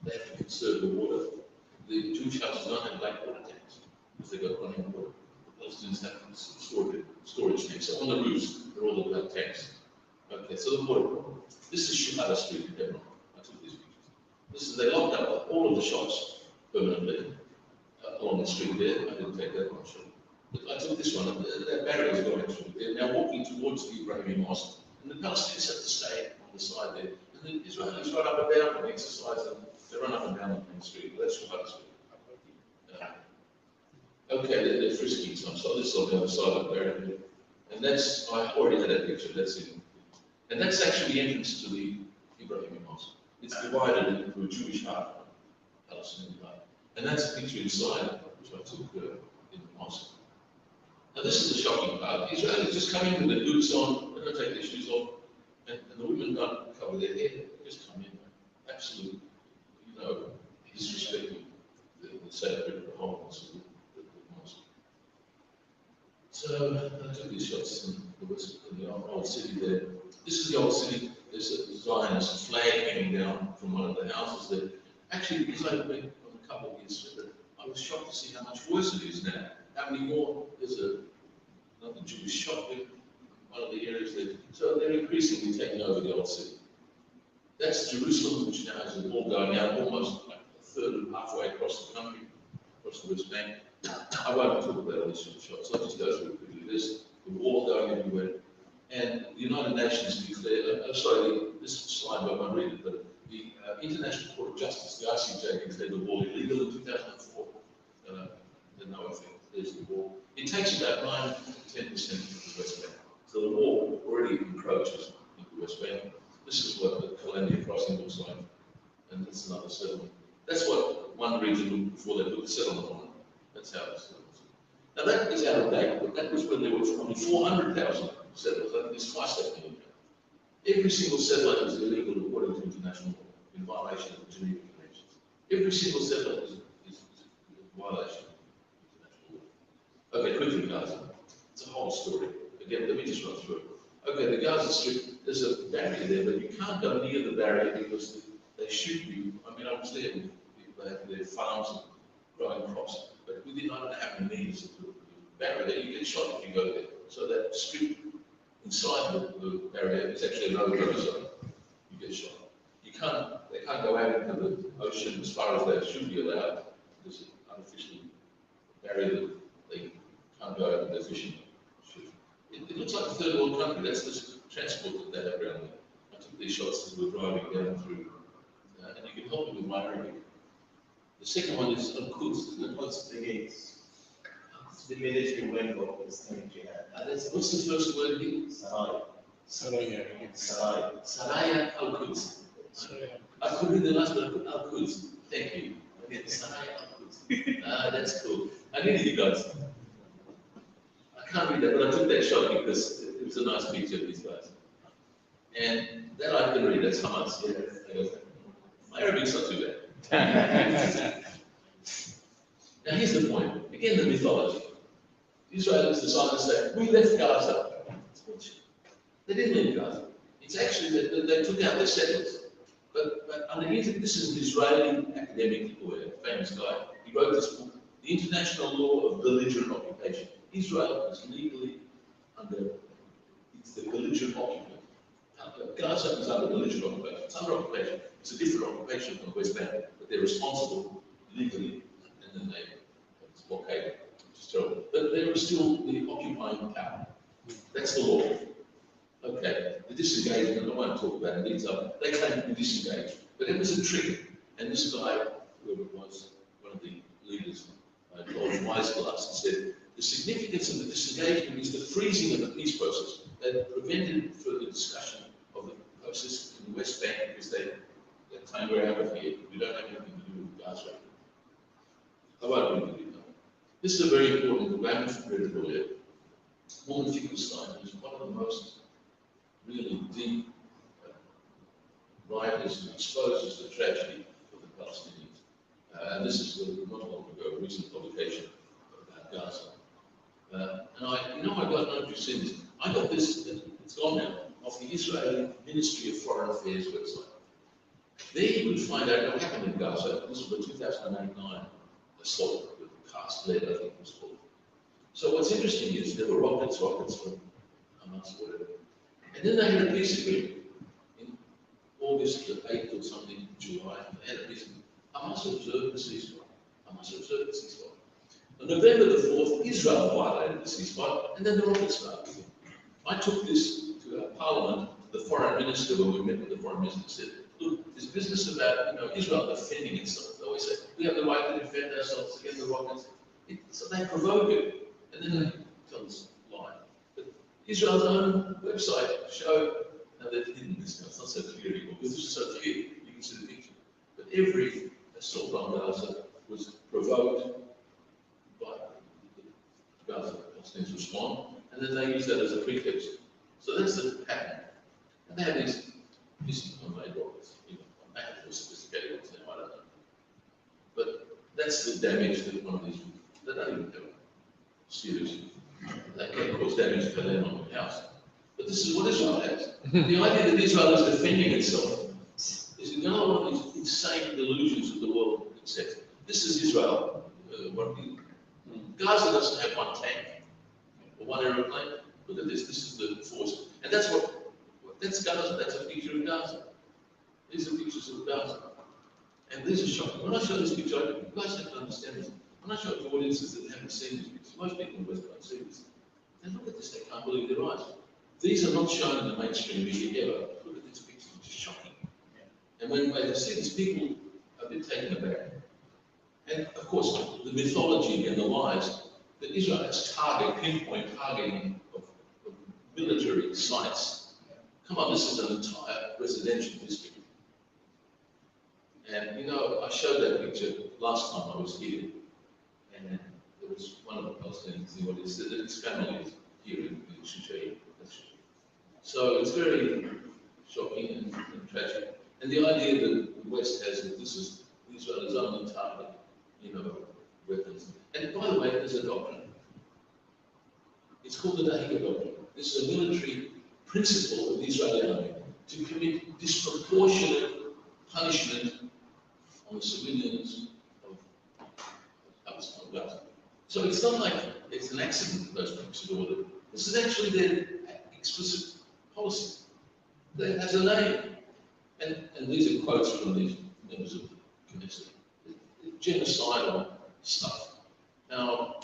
They have to conserve the water. The Jewish houses don't have black water tanks because they've got running water. The Palestinians have storage tanks. So on the roofs, they're all the black tanks. Okay, so the water problem. This is Shahada Street in Hebron. I took these pictures. They locked up all of the shops permanently along the street there. I didn't take that one shot. But I took this one, and that barrier is gone actually. They're now walking towards the Ibrahimi Mosque, and the Palestinians have to stay on the side there. And the Israelis run up and down and exercise, and they run up and down the main street. That's Shahada Street. Okay, they're frisking some, so this is on the other side of the barrier. And that's, I already had that picture, that's it. And that's actually the entrance to the Ibrahimi Mosque. It's divided into a Jewish half, Palestinian half. And that's a picture inside, which I took in the mosque. Now this is the shocking part. The Israelis just come in with their boots on, they don't take their shoes off, and the women don't cover their hair, they just come in. Absolutely, disrespecting the sacred holiness of the mosque. So I took these shots in the old city there. This is the old city. There's a Zionist flag hanging down from one of the houses there. Actually, because I've been on a couple of years, I was shocked to see how much worse it is now. How many more? There's another Jewish shop in one of the areas there. So they're increasingly taking over the old city. That's Jerusalem, which now has a wall going out almost like a third of halfway across the country, across the West Bank. I won't talk about all these shots. I'll just go through quickly. There's the wall going everywhere. And the United Nations declared, this slide, I won't read it, but the International Court of Justice, the ICJ, declared the war illegal in 2004. No effect. There's the war. It takes about 9 to 10% of the West Bank. So the war already encroaches into the West Bank. This is what the Columbia Crossing looks like. And that's another settlement. That's what one region looked before they put the settlement on it. That's how it's done. Now that is out of date, but that was when there were only 400,000 settlers. I think there's twice that many. Every single settler is illegal according to international law, in violation of the Geneva Conventions. Every single settler is a violation of international law. Okay, quickly, Gaza. It's a whole story. Again, let me just run through it. Okay, the Gaza Strip, there's a barrier there, but you can't go near the barrier because they shoot you. I mean, I was there with people that have their farms and growing crops, but within I don't know how many meters of the barrier there, you get shot if you go there. So that strip inside the barrier is actually a no-go zone. You get shot. They can't go out into the ocean as far as they should be allowed. There's an unofficial barrier that they can't go out and they're fishing. It looks like a third world country. That's the transport that they have around there. I took these shots as we're driving down through, and you can help me with my Arabic. The second one is Al-Quds. What's the gates? The military wing of Islamic Jihad. What's the first word here? Saraya. Saraya Al-Quds. I could read the last, but I put Al-Quds. Thank you. Saraya Al-Quds. That's cool. I needed you guys. I can't read that, but I took that shot because it was a nice picture of these guys. And that I can read, that's Hamas. My Arabic's not too bad. Now here's the point. Again, the mythology. The Israelis decided to say, we left Gaza. They didn't leave Gaza. It's actually that they took out their settlers. But underneath this is an Israeli academic lawyer, famous guy. He wrote this book, The International Law of Belligerent Occupation. Israel is legally under, it's the belligerent occupant. Gaza is under belligerent occupation. It's under occupation. It's a different occupation from the West Bank, but they're responsible legally, and then it's blockaded, which is terrible. But they were still the occupying power. That's the law. Okay, the disengagement, I won't talk about it in detail. They claim to be disengaged, but it was a trick. And this guy, whoever it was, one of the leaders, George Weisglass, said, the significance of the disengagement is the freezing of the peace process that prevented further discussion of the process in the West Bank because they claim we're out of here. We don't have anything to do with Gaza. I won't read it. This is a very important ramificated lawyer, Morgan Finkelstein, who's one of the most really deep writers who exposes the tragedy of the Palestinians. And this is not long ago, a recent publication about Gaza. And I don't know if you've seen this. I got this, it's gone now, off the Israeli Ministry of Foreign Affairs website. There you would find out what happened in Gaza. This was the 2008-9 assault with cast lead, I think it was called. So what's interesting is there were rockets from Hamas, whatever. And then they had a peace agreement in August the 8th or something, July. They had a peace agreement. Hamas observed the ceasefire. On November the 4th, Israel violated the ceasefire, and then the rockets started. I took this to our parliament. The foreign minister, when we met with the foreign minister, said, look, this business about Israel defending itself. They always say, we have the right to defend ourselves against the rockets. So they provoke it, and then they tell us lie. But Israel's own website showed, now they've hidden this now, it's not so clear anymore, because this is so clear, you can see the picture. But every assault on Gaza was provoked by the Gaza Palestinians respond, and then they use that as a pretext. So that's the pattern. And they have these homemade rockets, they have more sophisticated ones now, I don't know. But that's the damage that one of these, they don't even have a serious, that can cause damage to land on the house. But this is what Israel has. The idea that Israel is defending itself is another one of these insane delusions that the world accepts. This is Israel. Gaza doesn't have one tank or one aeroplane. Look at this. This is the force. And that's Gaza. That's a picture of Gaza. These are pictures of Gaza. And these are shocking. When I show this picture, you guys have to understand this. When I show it to audiences that haven't seen these pictures, most people in the West don't see this. They look at this, they can't believe their eyes. These are not shown in the mainstream media ever. Look at this picture, which is shocking. And when they see these, people are a bit taken aback. And of course, the mythology and the lies that Israel has pinpoint targeting of military sites. Come on, this is an entire residential district. And I showed that picture last time I was here. And there was one of the Palestinians in the audience said that his family is here in Jaya. So it's very shocking and tragic. And the idea that the West has that this is Israel's only target, weapons. And by the way, there's a doctrine. It's called the Dahiga doctrine. This is a military principle of the Israeli army to commit disproportionate punishment on the civilians of Palestine. So it's not like it's an accident that those troops are ordered. This is actually their explicit policy. It has a name. And these are quotes from these members of the Knesset. Genocidal stuff. Now,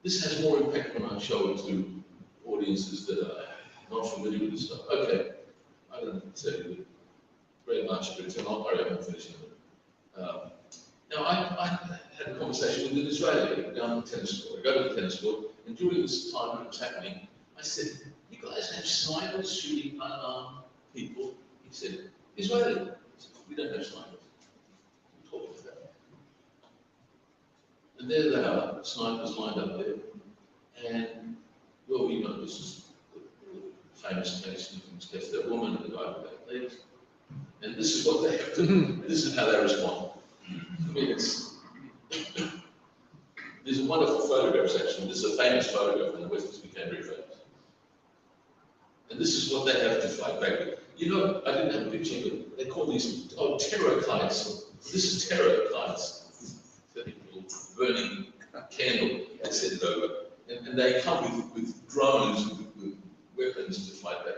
this has more impact when I show it to audiences that are not familiar with this stuff. Okay, I don't tell you very much, but I'll hurry up and finish it. Now, I had a conversation with an Israeli down the tennis court. I go to the tennis court, and during this time when it was happening, I said, you guys have snipers shooting unarmed people? He said, Israeli. I said, we don't have snipers. We're talking about that. And there they are, snipers lined up there. And, well, this is the famous case, that woman and the guy with that legs. And this is what they have to do. This is how they respond. I mean, there's a wonderful photographs actually. This is a famous photograph in the West that became very famous. And this is what they have to fight back with. I didn't have a picture, but they call these terror kites. This is terror kites. Burning candle and send it over. And they come with drones, with weapons to fight back.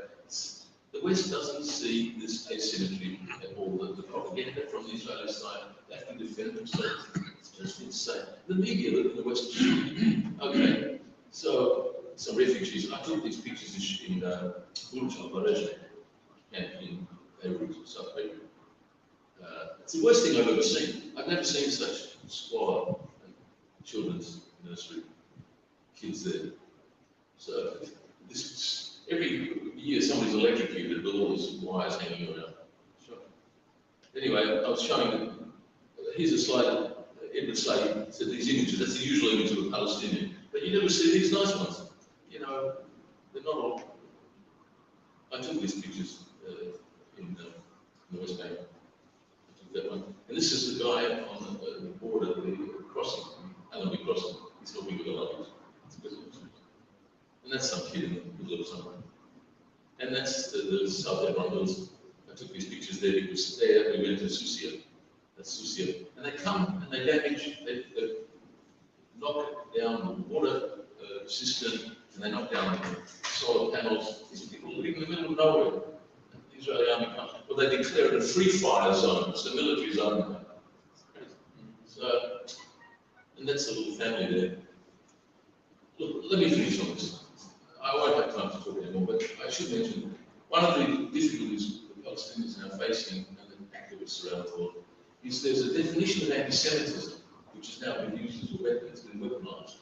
The West doesn't see this asymmetry at all. The propaganda from the Israeli side, they have to defend themselves. It's just insane. The media in the West, okay, so some refugees. I took these pictures in Budaya camp in Beirut, South Beirut. It's the worst thing I've ever seen. I've never seen such squalor and children's nursery kids there. So this is, every year somebody's electrocuted with all these wires hanging around. Sure. Anyway, I was showing that, here's a slide, Edward Slade said these images, that's the usual image of a Palestinian, but you never see these nice ones. They're not all. I took these pictures in the West Bank. I took that one. And this is the guy on the border, the crossing, Allenby crossing. He's helping with a lot. South everyone knows. I took these pictures there because there we went to Susia. That's Susia. And they come and they damage, they knock down the water system, and they knock down the solar panels. These people living in the middle of nowhere. The Israeli army comes, well, they declare it a free fire zone. It's a military zone. So, and that's a little family there. Look, let me finish on this. I won't have time to talk anymore, but I should mention one of the difficulties the Palestinians are now facing, and the activists around the world, is there's a definition of anti-Semitism, which has now been used as a weapon, it's been weaponized,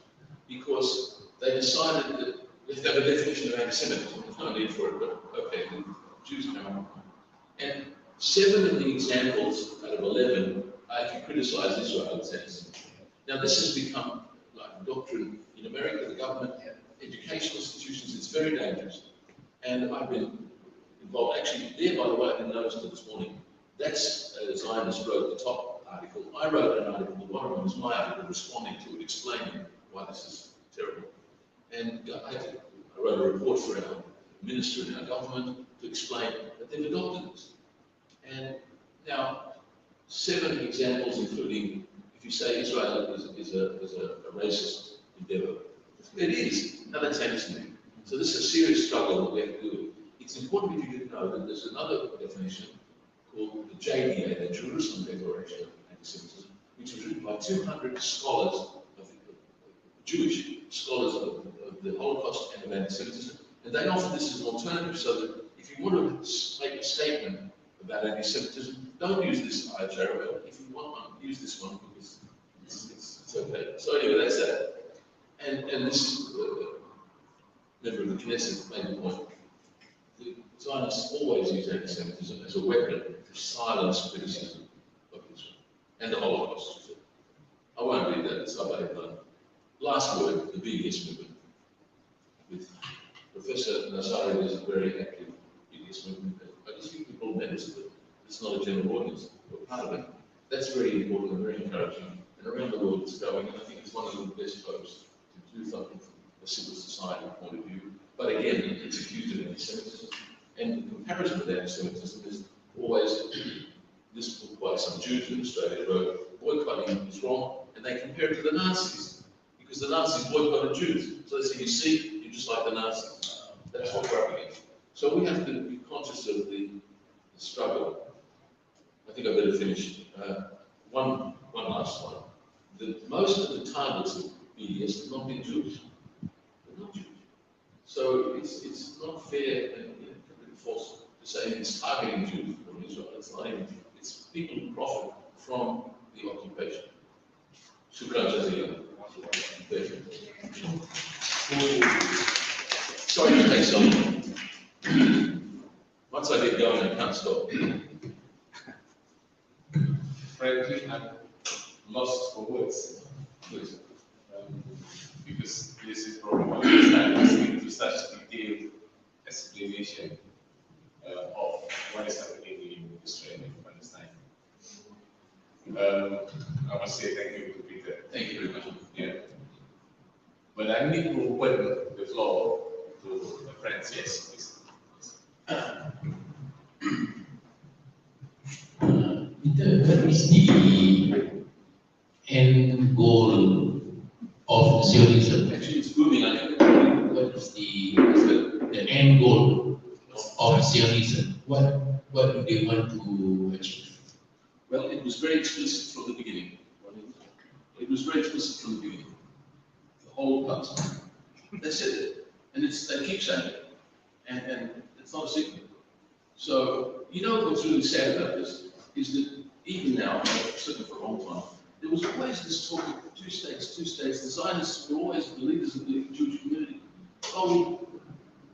because they decided that we have to have a definition of anti-Semitism. There's no need for it, but okay, the Jews come up. And 7 of the examples out of 11 are if you criticize Israel, it's anti-Semitism. Now, this has become like a doctrine in America, the government, educational institutions, it's very dangerous. And I've been involved, actually, there, by the way, I didn't notice until this morning. That's Zionist wrote the top article. I wrote an article, the bottom one was my article, responding to it, explaining why this is terrible. And I wrote a report for our minister in our government to explain that they've adopted this. And now, 7 examples, including if you say Israel is a racist endeavor. It is. Now that's anti-Semitic. So this is a serious struggle that we have to do with. It's important for you to know that there's another definition called the JDA, the Jerusalem Declaration of Anti-Semitism, which was written by 200 scholars, Jewish scholars of the Holocaust and of anti-Semitism. And they offer this as an alternative so that if you want to make a statement about anti-Semitism, don't use this IJRL. If you want one, use this one because it's okay. So anyway, that's that. And this member of the Knesset made the point. The Zionists always use anti-Semitism as a weapon to silence criticism of Israel and the Holocaust. I won't read that, it's up done. Last word, the BDS movement. With Professor Nazari is a very active BDS movement. I just think people are members of it. It's not a general audience, we're part of it. That's very important and very encouraging. And around the world it's going, and I think it's one of the best hopes to do something from a civil society point of view. But again, it's accused of anti-Semitism. And the comparison with anti-Semitism is always, this book by some Jews in Australia wrote, boycotting is wrong, and they compare it to the Nazis, because the Nazis boycotted Jews. So they say, you see, you're just like the Nazis. That's what we're up against. So we have to be conscious of the struggle. I think I better finish. One last one. Most of the targets of BDS have not been Jewish. They're not Jewish. So it's not fair and false to say it's targeting Jews from Israel. It's not even. It's people who profit from the occupation. Shukran jazilan. Sorry to take so long. Once I get going, I can't stop.
Frankly, I'm lost for words. Because this is probably my first time listening to such detailed explanation of what is happening in Israel and Palestine. I must say thank you to Peter.
Thank you very much.
Yeah. But I need to open the floor to my friends. Yes, please.
Peter, what is the end goal of Zionism?
Actually, it's booming. I think
What is the end goal of Zionism? What do they want to achieve?
well, it was very explicit from the beginning. It was very explicit from the beginning. The whole Palestine. They said it, and they keep saying it, and it's not a secret. So you know what's really sad about this is that even now, certainly for a long time, there was always this talk of 2 states, 2 states. The Zionists were always the leaders of the Jewish community. Oh,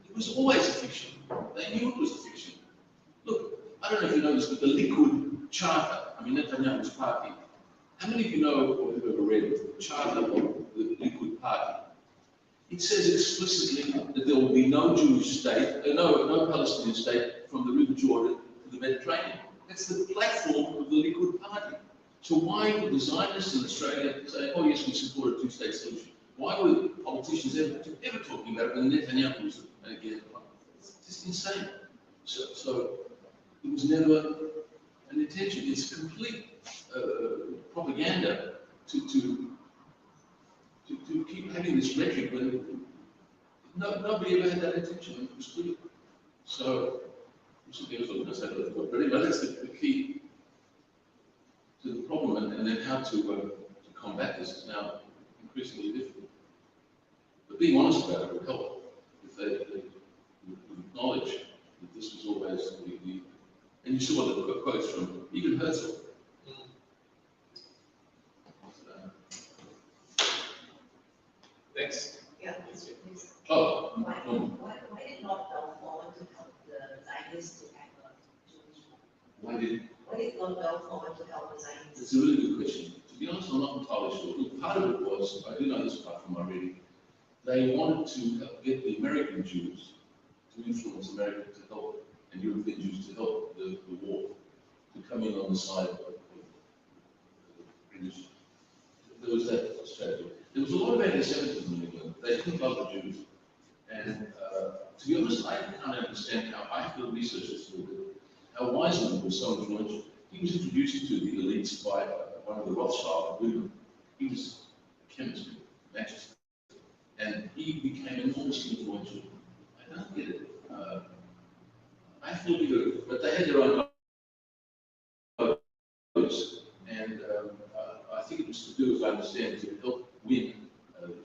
it was always a fiction. They knew it was a fiction. Look, I don't know if you know this, but the Likud Charter, I mean Netanyahu's party, how many of you know or have ever read the charter of the Likud party? It says explicitly that there will be no Jewish state, no Palestinian state from the River Jordan to the Mediterranean. That's the platform of the Likud party. So why would the Zionists in Australia say, oh yes, we support a 2-state solution? Why were politicians ever talking about it when Netanyahu was again? It's just insane. So it was never an intention. It's complete propaganda to keep having this rhetoric when nobody ever had that intention. It was clear. So, something else I was going to say, but I forgot. But anyway, that's the key to the problem, and then how to combat this is now increasingly difficult. But being honest about it would help if they would acknowledge that this was always the and you saw the quotes from even Herzl.
Next.
Yeah, please.
Oh,
Why did not go forward to help the Zionists to have a Jewish home? Why did not go forward to help the Zionists?
It's a really good question. To be honest, I'm not entirely sure. Look, part of it was, I do know this part from my reading, they wanted to get the American Jews to influence America to help, and European Jews to help the war, to come in on the side of the British. There was that strategy. There was a lot of anti-Semitism in England. They didn't love the Jews. And to be honest, I can't understand how I feel researchers will do how Wiseman was so influential. He was introduced to the elites by one of the Rothschild women. He was a chemist in Manchester. And he became enormously influential. I don't get it. I feel good, but they had their own motives. And I think it was to do, as I understand, to help win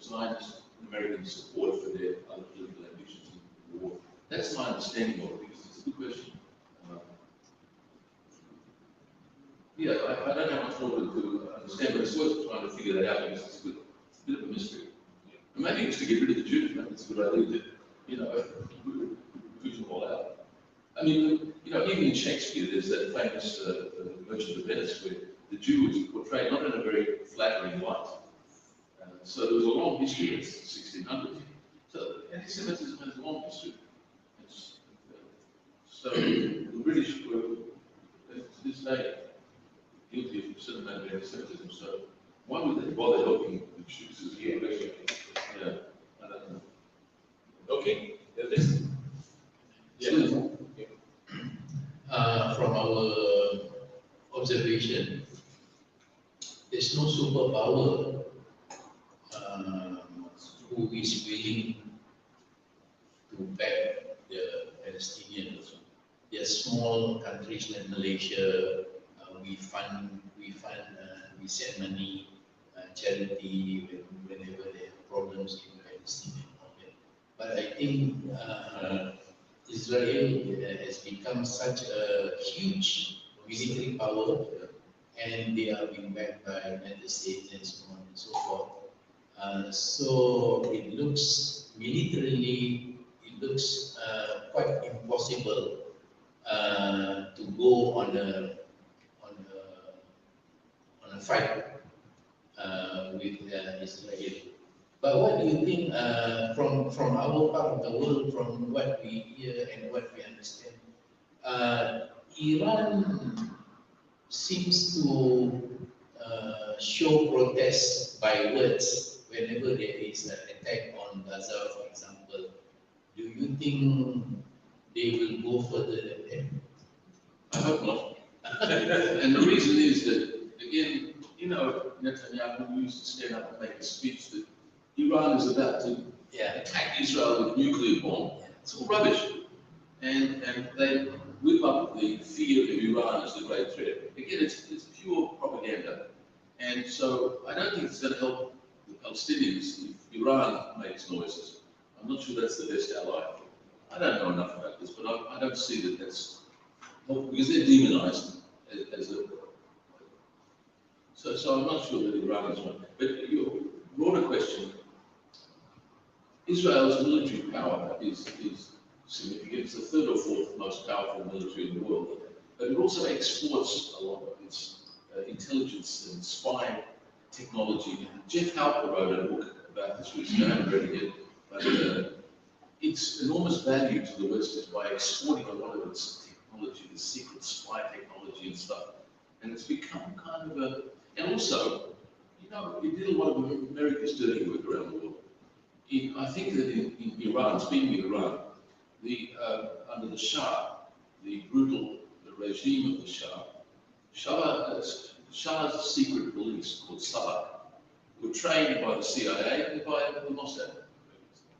Zionist American support for their other political ambitions in the war. That's my understanding of it, because it's a good question. Yeah, I don't have much more to understand, but it's worth trying to figure that out, because it's a bit of a mystery. And maybe it's to get rid of the Jews, maybe it's a good idea to, push them all out. I mean, even in Shakespeare, there's that famous Merchant of Venice, where the Jew is portrayed not in a very flattering light. So there was a long history in the 1600s. So anti-Semitism has a long history. So the British were, to this day, guilty of a certain amount of anti-Semitism. So why would they bother helping the Jews? Is the question. Yeah, I don't know.
Okay, then this.
From our observation, there's no superpower who is willing to back the Palestinians. There are small countries like Malaysia. We send money, charity whenever there are problems in Palestine and all that. But I think Israel has become such a huge military power, and they are being backed by United States and so on and so forth. So it looks militarily, it looks quite impossible to go on a fight with Israel. But what do you think from our part of the world, from what we hear and what we understand? Iran seems to show protest by words whenever there is an attack on Gaza, for example. Do you think they will go further than that?
I hope not. And the reason is that, again, Netanyahu used to stand up and make a speech that Iran is about to attack Israel with nuclear bomb. It's all rubbish. And they whip up the fear of Iran as the great threat. Again, it's pure propaganda. And so I don't think it's going to help the Palestinians if Iran makes noises. I'm not sure that's the best ally. I don't know enough about this, but I don't see that that's helpful, because they're demonized as a. So I'm not sure that Iran is one. But your broader question, Israel's military power is significant. It's the third or fourth most powerful military in the world. But it also exports a lot of its intelligence and spy technology. Jeff Halper wrote a book about this recently. I haven't read it yet. But its enormous value to the West is by exporting a lot of its technology, the secret spy technology and stuff. And it's become kind of a. And also, it did a lot of America's dirty work around the world. I think that in Iran, speaking of Iran, under the Shah, the brutal regime of the Shah. Shah's secret police, called Slezak, were trained by the CIA and by the Mossad.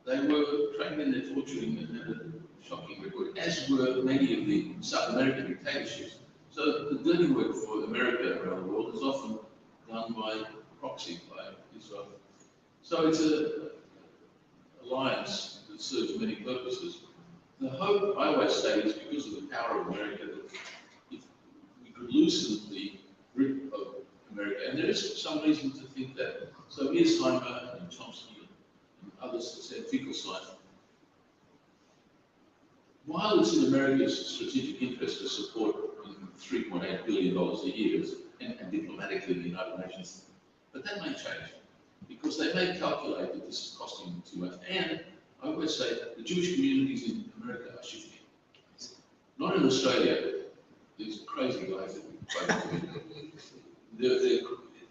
They were trained in their torturing and had a shocking record, as were many of the South American dictatorships. So the dirty work for America around the world is often done by proxy, by Israel. So it's an alliance that serves many purposes. The hope, I always say, is because of the power of America, that if we could loosen the grip of America, and there is some reason to think that. So here's Heimer and Chomsky and others that said Finkelstein. While it's in America's strategic interest to support $3.8 billion a year and diplomatically the United Nations, but that may change because they may calculate that this is costing them too much. And I always say the Jewish communities in America are shifting. Not in Australia, these crazy guys that we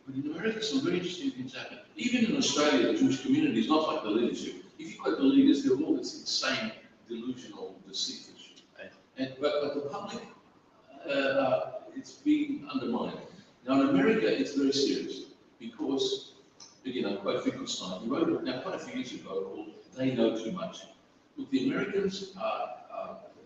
but in America, some very interesting things happen. Even in Australia, the Jewish community is not like the leadership. If you look at the leaders, they're all this insane, delusional, deceitful. But the public, it's being undermined. Now in America, it's very serious because, again, I quote Finkelstein, he wrote it now quite a few years ago called "They Know Too Much." Look, the Americans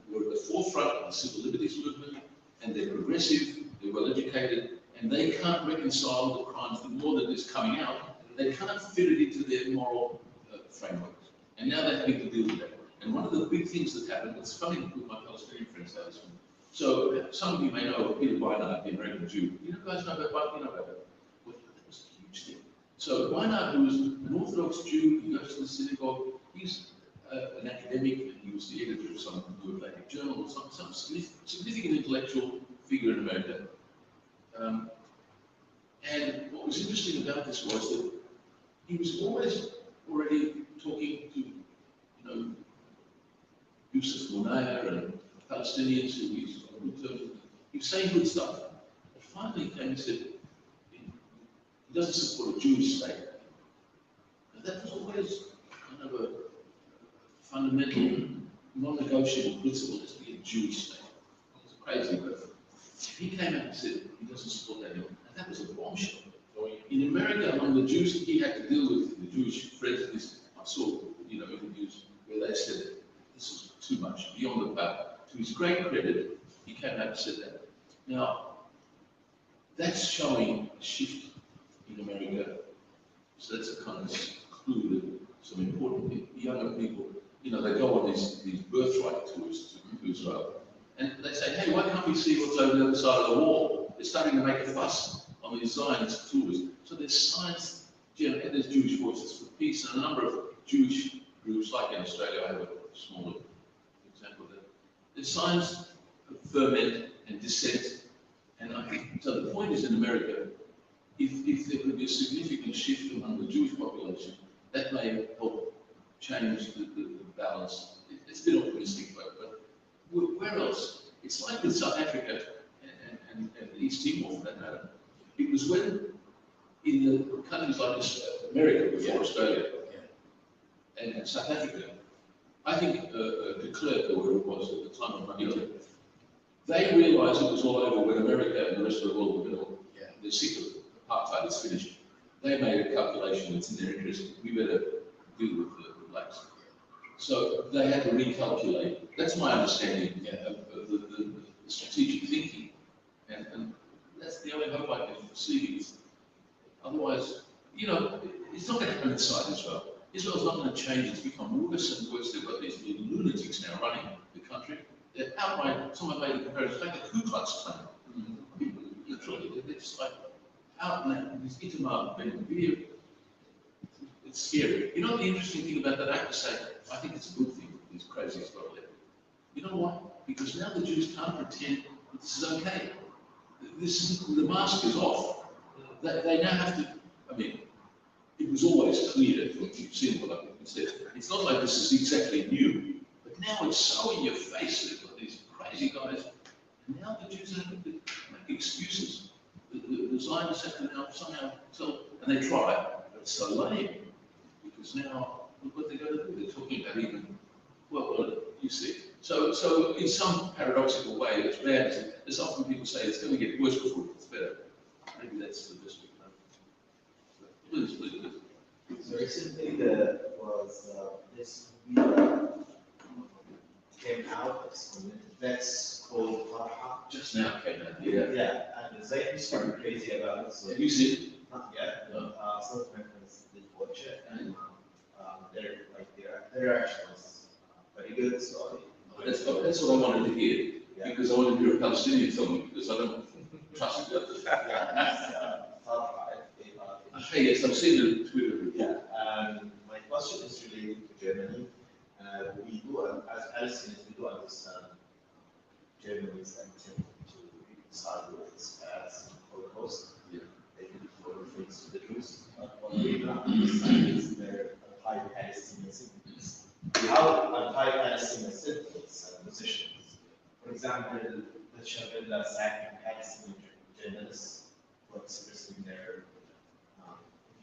were at the forefront of the civil liberties movement, and they're progressive, they're well educated, and they can't reconcile the crimes, the law that is coming out, they can't fit it into their moral frameworks. And now they're having to deal with that. And one of the big things that happened, it's funny with my Palestinian friends how this one. So some of you may know Peter Weinhardt, the American Jew. You know guys know about you know about that? Well, that was a huge thing. So Weinhardt, who was an Orthodox Jew, he goes to the synagogue, he's an academic, and he was the editor of some New Atlantic Journal, or some significant intellectual figure in America. And what was interesting about this was that he was always already talking to, Yusuf Munaya and Palestinians who he's on good terms with. He was saying good stuff. But finally he came and said he doesn't support a Jewish state. And that was always kind of a fundamental, non-negotiable principle, is to be a Jewish state. It's crazy, but he came out and said he doesn't support that anymore. And that was a bombshell. In America, among the Jews, he had to deal with the Jewish friends. I saw, interviews where they said this is too much, beyond the power. To his great credit, he came out and said that. Now, that's showing a shift in America. So that's a kind of clue that some important younger people, they go on these birthright tours to Israel. And they say, hey, why can't we see what's over the other side of the wall? They're starting to make a fuss on these Zionist tours. So there's science, and there's Jewish Voices for Peace, and a number of Jewish groups, like in Australia, I have a smaller example there. There's science, ferment, and dissent. And I think, so the point is in America, if there could be a significant shift among the Jewish population, that may help change the balance. It's a bit optimistic, but where else? It's like with South Africa and East Timor, for that matter. It was when, in the countries like America, before Australia, and South Africa, I think de Klerk, or whatever it was at the time of Mandela, they realized it was all over when America and the rest of the world were going to, they're sick of apartheid, it's finished. They made a calculation that's in their interest. We better deal with the blacks. So they had to recalculate. That's my understanding of the strategic thinking. And that's the only hope I can see. Otherwise, it's not going to happen inside Israel. Israel's not going to change. It's become worse and worse. They've got these lunatics now running the country. They're outright, someone made a comparison, like the Ku Klux Klan. Literally, they're just like out and out. These Itamar, Ben-Gvir. It's scary. The interesting thing about that, I have to say, I think it's a good thing that these crazies got elected. You know why? Because now the Jews can't pretend that this is okay. The mask is off. They now have to, it was always clear from what you've seen what I've said. It's not like this is exactly new, but now it's so in your face. They've got these crazy guys. And now the Jews have to make excuses. The Zionists have to now somehow tell, and they try, but it's so lame. Because now, look what they're going to do. They're talking about even Well, you see. So in some paradoxical way, it's bad. There's often people say it's going to get worse before it gets better. Maybe that's the best we can. Please.
So recently there was this video came out that's called Farha.
Just now came out. Yeah.
Yeah, and Zayn is super crazy about it. So
Have you seen it?
not yet. But, some of my friends did watch it, and their reaction was very good. So
That's what I wanted to hear,
yeah.
because I wanted to hear a Palestinian film, because I don't trust the others. Okay, yes, I've seen the Twitter.
Yeah, my question is related to Germany. We do, as Palestinians, we do understand Germany's attempt to reconcile with its past Holocaust.
Yeah.
They did horrible things to the Jews. What we do not understand is their anti-Palestinian sentiments. How anti-Palestinian sentiments and positions. For example, the Shabella sacking Palestinian journalists for expressing their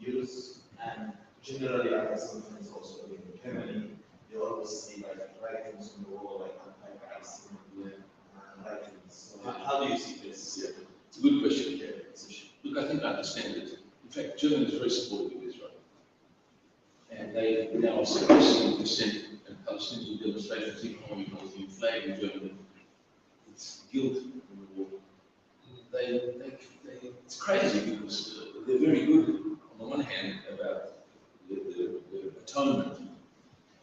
views, and generally, I have some friends also living in Germany. They always see like writings on the wall, like anti-Palestinian writings. So how do you see this?
Yeah. It's a good question. Yeah. Look, I think I understand it. In fact, Germany is very supportive of Israel. And they now suppressing dissent and Palestinian demonstrations, even when we the flag in Germany. It's guilt in the war. It's crazy because they're very good, on the one hand, about the atonement.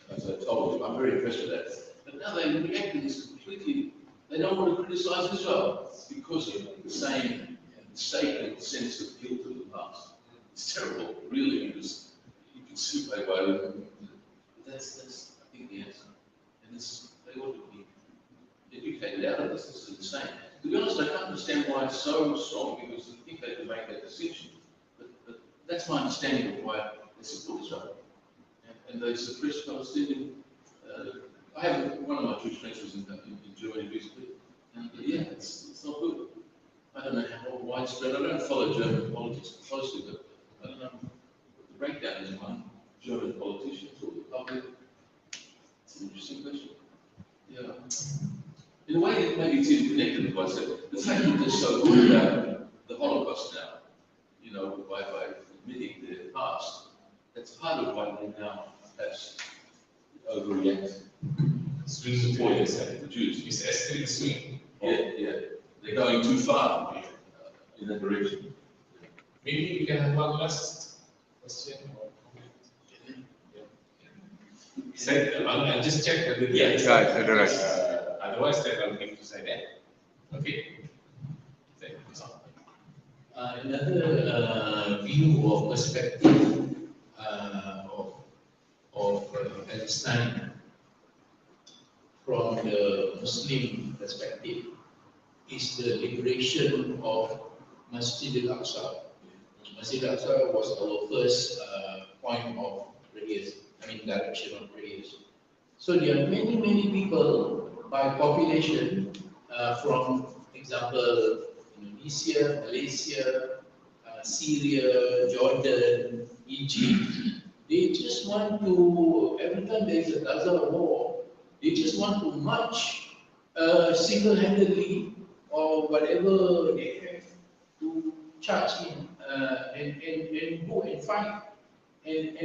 As I told you, I'm very impressed with that. But now they react to this completely. They don't want to criticize Israel because of the same mistaken sense of guilt of the past. It's terrible, really, because you can slip by them. That's I think the answer. And they ought to be educated out of this. This is insane. To be honest, I can't understand why it's so strong, because I think they can make that distinction. But that's my understanding of why they support Israel. And they suppress Palestinian. I have one of my Jewish friends was in Germany recently, and yeah, it's not good. I don't know how widespread. I don't follow German politics closely, but I don't know what the breakdown is among German politicians or the public. It's an interesting question. Yeah. In a way, maybe it's even connected with what I said. The fact that they're so good about the Holocaust now, you know, by admitting their past, that's part of why they now perhaps overreact.
Swing to yourself.
The Jews.
It's escalating swing.
Yeah. They're going too far in that direction.
Maybe we can have one last question or comment. Said, I'll just check whether the otherwise then I'll give to Said. Okay.
Another view or perspective of Palestine from the Muslim perspective is the liberation of Masjid al-Aqsa. Masjid al-Aqsa was our first point of prayers, direction of prayers. So there are many people by population from example, Indonesia, Malaysia, Syria, Jordan, Egypt. They just want to, every time there is a Gaza war, they just want to march single-handedly or whatever they have to charge in and go and fight. And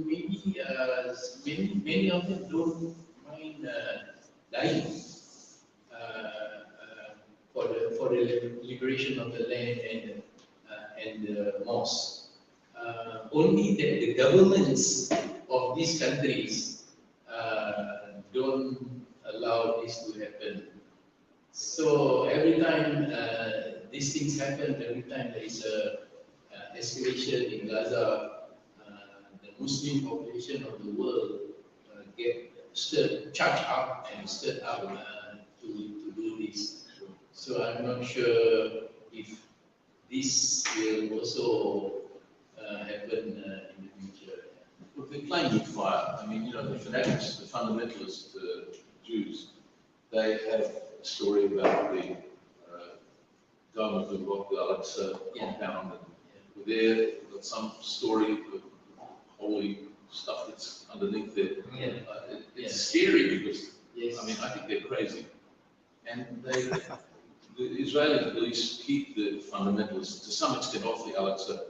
maybe many of them don't mind dying for the liberation of the land and the mosque. Only that the governments of these countries don't allow this to happen. So every time these things happen, every time there is a escalation in Gaza, the Muslim population of the world get charged up and stirred up to do this. So I'm not sure if this will also happen in the future.
Look, they're playing with fire. The fanatics, the fundamentalist Jews, they have a story about the Dome of the Rock, the Al-Aqsa compound. And there, they've got some story of holy stuff that's underneath there. It's scary because,
Yes.
I mean, I think they're crazy. And the Israeli police keep the fundamentalists to some extent off the Al-Aqsa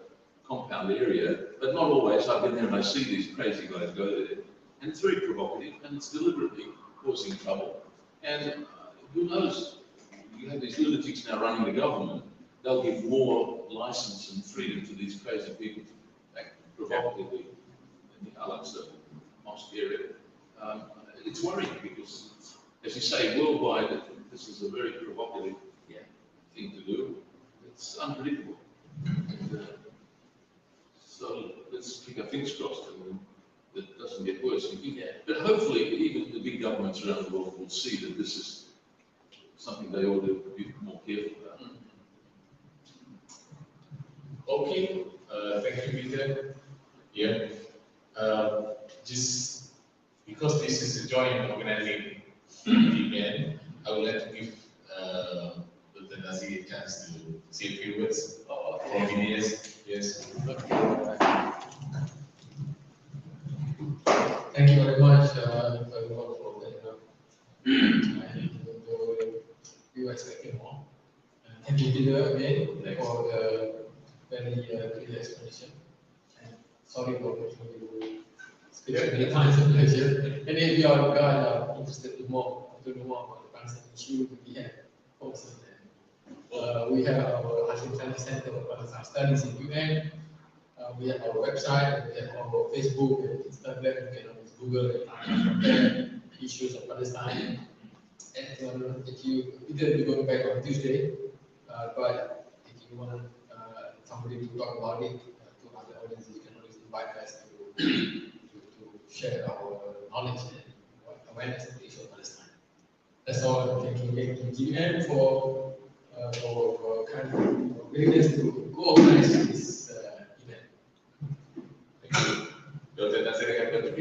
compound area, but not always. I've been there and I see these crazy guys go there. And it's very provocative and it's deliberately causing trouble. And who knows? You have these lunatics now running the government. They'll give more license and freedom to these crazy people to act provocatively in the Al-Aqsa mosque area. It's worrying because, as you say, worldwide, this is a very provocative thing to do. It's unpredictable. And, so let's keep our fingers crossed and that it doesn't get worse. But hopefully, even the big governments around the world will see that this is something they ought to be more careful about.
Okay, thank you, Peter. Yeah, just because this is a joint organizing event, I would like to give the Nazi a chance to say a few words. Yes.
Thank you very much, everyone, for that. We were expecting more. Thank you, Peter, again, for the very clear explanation. And sorry for making you speak many times in Malaysia. And if you are interested to know more about the Palestine issue, we have also we have our Hashim Center for Palestine Studies in UN. We have our website, we have our Facebook, and Instagram, you can always Google and issues of Palestine. And if you, Peter will be going back on Tuesday, but if you want somebody to talk about it to other audiences, you can always invite us to share our knowledge and awareness of the issue of Palestine. That's all. Thank you again to GM for kind of willingness to co-organize this event.
Thank you. Dr. Nasir,